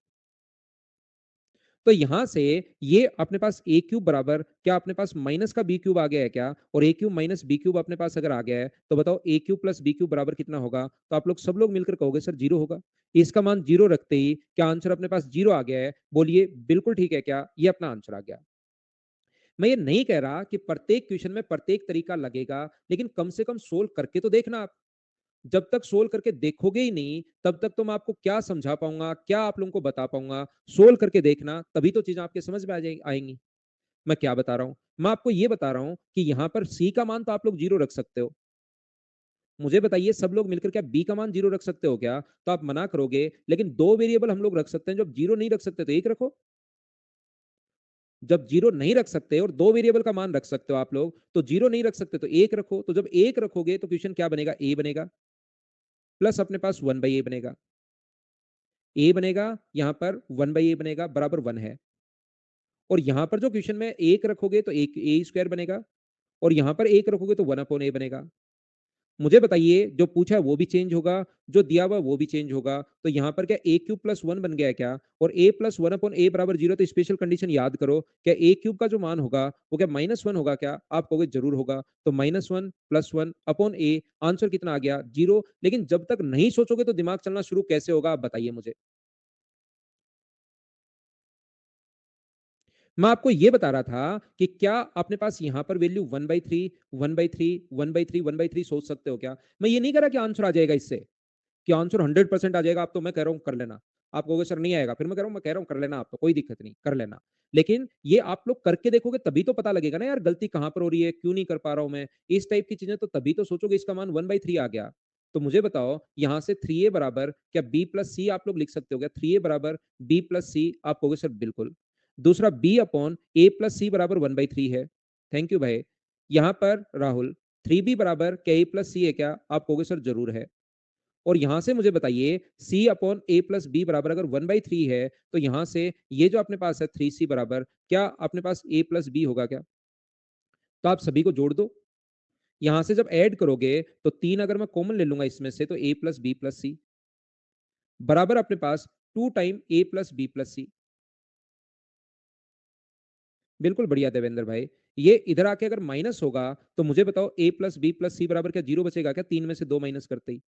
तो यहां से ये अपने पास a क्यूब बराबर क्या अपने पास माइनस का b क्यूब आ गया है क्या? और a cube minus b cube अपने पास अगर आ गया है, तो बताओ a cube plus b cube बराबर कितना होगा? तो आप लोग सब लोग मिलकर कहोगे सर 0 होगा। इसका मान 0 रखते ही क्या आंसर अपने पास 0 आ गया है? बोलिए बिल्कुल ठीक है क्या? ये अपना आंसर आ गया। मैं ये नहीं कह रहा कि प्रत्येक क्वेश्चन में प्रत्येक तरीका लगेगा, लेकिन कम से कम सोल्व करके तो देखना आप। जब तक सोल्व करके देखोगे ही नहीं, तब तक तो मैं आपको क्या समझा पाऊंगा, क्या आप लोगों को बता पाऊंगा? सोल्व करके देखना, तभी तो चीजें आपके समझ में आ जाएंगी आएंगी। मैं क्या बता रहा हूं? मैं आपको ये बता रहा हूं कि यहां पर सी का मान तो आप लोग 0 रख सकते हो। मुझे बताइए सब लोग मिलकर क्या बी का मान 0 रख सकते हो क्या? तो आप मना करोगे, लेकिन दो वेरिएबल हम लोग रख सकते हैं। जब 0 नहीं रख सकते तो एक रखो। जब 0 नहीं रख सकते और दो वेरिएबल का मान रख सकते हो आप लोग, तो 0 नहीं रख सकते तो एक रखो। तो जब एक रखोगे तो क्वेश्चन क्या बनेगा? ए बनेगा, प्लस अपने पास 1/a बनेगा। ए बनेगा, यहां पर 1/a बनेगा, बराबर 1 है। और यहां पर जो क्वेश्चन में एक रखोगे तो एक ए स्क्वायर बनेगा, और यहां पर एक रखोगे तो 1/a बनेगा। मुझे बताइए जो पूछा है वो भी चेंज होगा, जो दिया हुआ वो भी चेंज होगा। तो यहाँ पर क्या ए क्यूब प्लस 1 बन गया है क्या? और ए प्लस 1/a बराबर 0, तो स्पेशल कंडीशन याद करो। क्या ए क्यूब का जो मान होगा वो क्या -1 होगा क्या? आप कहोगे जरूर होगा। तो -1 प्लस 1/a, आंसर कितना आ गया? 0। लेकिन जब तक नहीं सोचोगे तो दिमाग चलना शुरू कैसे होगा, आप बताइए मुझे। मैं आपको यह बता रहा था कि क्या अपने पास यहां पर वैल्यू 1/3, 1/3, 1/3, 1/3 सोच सकते हो क्या? मैं ये नहीं कह रहा कि आंसर आ जाएगा इससे, कि आंसर 100% आ जाएगा। आप तो मैं कह रहा हूं कर लेना। आप कहोगे सर नहीं आएगा, फिर मैं कह रहा हूं कर लेना, आप तो कोई दिक्कत नहीं, कर लेना। लेकिन ये आप लोग करके देखोगे तभी तो पता लगेगा ना यार, गलती कहां पर हो रही है, क्यों नहीं कर पा रहा हूं मैं। इस टाइप की चीजें तो तभी तो सोचोगे। इसका मान 1/3 आ गया। तो मुझे बताओ यहां से 3a बराबर क्या b प्लस सी आप लोग लिख सकते हो क्या? 3a बराबर b प्लस सी, आप कहोगे सर बिल्कुल। दूसरा b upon a plus C बराबर 1/3 है। थैंक यू भाई। यहां पर राहुल 3b बराबर क्या a प्लस सी है क्या? आप कहोगे सर जरूर है। और यहां से मुझे बताइए c upon a plus B बराबर अगर 1/3 है, तो यहां से ये जो अपने पास है 3c बराबर क्या अपने पास a प्लस बी होगा क्या? तो आप सभी को जोड़ दो। यहां से जब ऐड करोगे तो 3 अगर मैं कॉमन ले लूंगा इसमें से, तो a plus B plus C बराबर अपने पास 2 time a plus B plus C. बिल्कुल बढ़िया देवेंद्र भाई। ये इधर आके अगर माइनस होगा तो मुझे बताओ a plus B plus C बराबर क्या 0 बचेगा क्या? 3 में से 2 माइनस करते ही।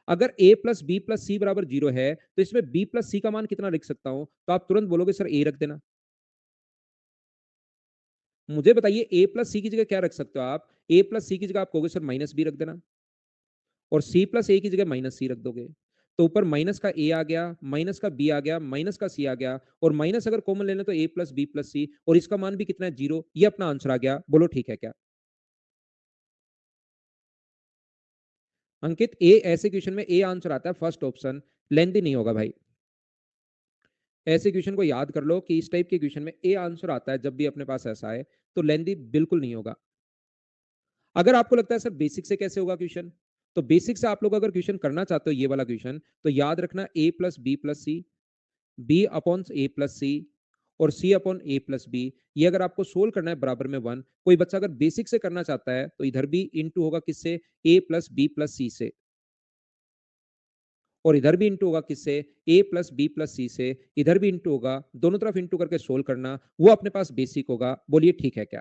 अगर a plus B plus C बराबर 0 है, तो इसमें b प्लस सी का मान कितना लिख सकता हूं? तो आप तुरंत बोलोगे सर a रख देना। मुझे बताइए a प्लस सी की जगह क्या रख सकते हो आप? a प्लस सी की जगह आप कहोगे सर माइनस बी रख देना, और c प्लस ए की जगह माइनस सी रख दोगे। तो ऊपर माइनस का a आ गया, माइनस का b आ गया, माइनस का c आ गया, और माइनस अगर कॉमन लेना तो a plus B plus C, और इसका मान भी कितना है? 0। ये अपना आंसर आ गया। बोलो ठीक है क्या? अंकित ए ऐसे क्वेश्चन में ए आंसर आता है फर्स्ट ऑप्शन, लेंथी नहीं होगा भाई। ऐसे क्वेश्चन को याद कर लो कि इस टाइप के क्वेश्चन में ए आंसर आता है जब भी अपने पास ऐसा है, तो लेंथी बिल्कुल नहीं होगा। अगर आपको लगता है सर बेसिक से कैसे होगा क्वेश्चन, तो बेसिक से आप लोग अगर क्वेश्चन करना चाहते हो ये वाला क्वेश्चन, तो याद रखना ए प्लस बी प्लस सी, बी अपॉन ए प्लस सी, और सी अपॉन ए प्लस बी। ये अगर आपको सोल्व करना है बराबर में 1। कोई बच्चा अगर बेसिक से करना चाहता है तो इधर भी इंटू होगा किससे? ए प्लस बी प्लस सी से, और इधर भी इंटू होगा किससे? ए प्लस बी प्लस सी से। इधर भी इंटू होगा, दोनों तरफ इंटू करके सोल्व करना, वो अपने पास बेसिक होगा। बोलिए ठीक है क्या?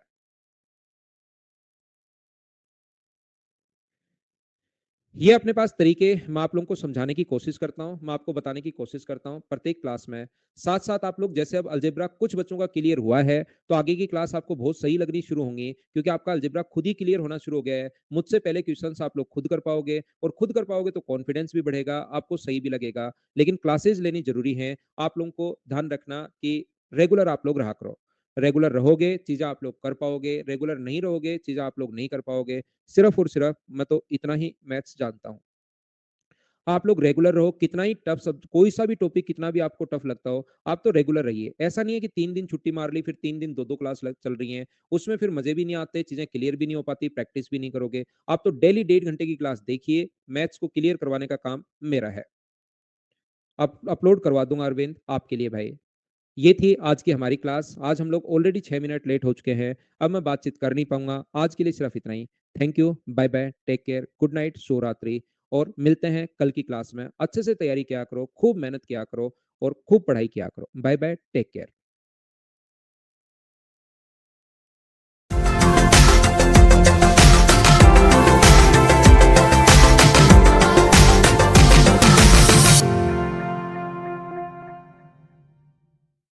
ये अपने पास तरीके मैं आप लोगों को समझाने की कोशिश करता हूं, मैं आपको बताने की कोशिश करता हूं प्रत्येक क्लास में। साथ साथ आप लोग जैसे अब अलजेब्रा कुछ बच्चों का क्लियर हुआ है, तो आगे की क्लास आपको बहुत सही लगनी शुरू होंगी, क्योंकि आपका अलजेब्रा खुद ही क्लियर होना शुरू हो गया है। मुझसे पहले क्वेश्चंस आप लोग खुद कर पाओगे, और खुद कर पाओगे तो कॉन्फिडेंस भी बढ़ेगा, आपको सही भी लगेगा। लेकिन क्लासेज लेनी जरूरी है। आप लोगों को ध्यान रखना कि रेगुलर आप लोग रहा करो। रेगुलर रहोगे चीजें आप लोग कर पाओगे, रेगुलर नहीं रहोगे चीजें आप लोग नहीं कर पाओगे। सिर्फ और सिर्फ मैं तो इतना ही मैथ्स जानता हूं। आप लोग रेगुलर रहो, कितना ही टफ सब कोई सा भी टॉपिक कितना भी आपको टफ लगता हो, आप तो रेगुलर रहिए। ऐसा नहीं है कि 3 दिन छुट्टी मार ली, फिर 3 दिन 2-2 क्लास लग चल रही हैं, उसमें फिर मज़े भी नहीं आते, चीज़ें क्लियर भी नहीं हो पाती, प्रैक्टिस भी नहीं करोगे। आप तो डेली 1.5 घंटे की क्लास देखिए, मैथ्स को क्लियर करवाने का काम मेरा है। अपलोड करवा दूँगा अरविंद आपके लिए भाई। ये थी आज की हमारी क्लास। आज हम लोग ऑलरेडी 6 मिनट लेट हो चुके हैं। अब मैं बातचीत कर नहीं पाऊँगा। आज के लिए सिर्फ इतना ही। Thank you, bye bye, take care, good night, शुभ रात्रि और मिलते हैं कल की क्लास में। अच्छे से तैयारी किया करो, खूब मेहनत किया करो और खूब पढ़ाई किया करो। Bye bye, take care.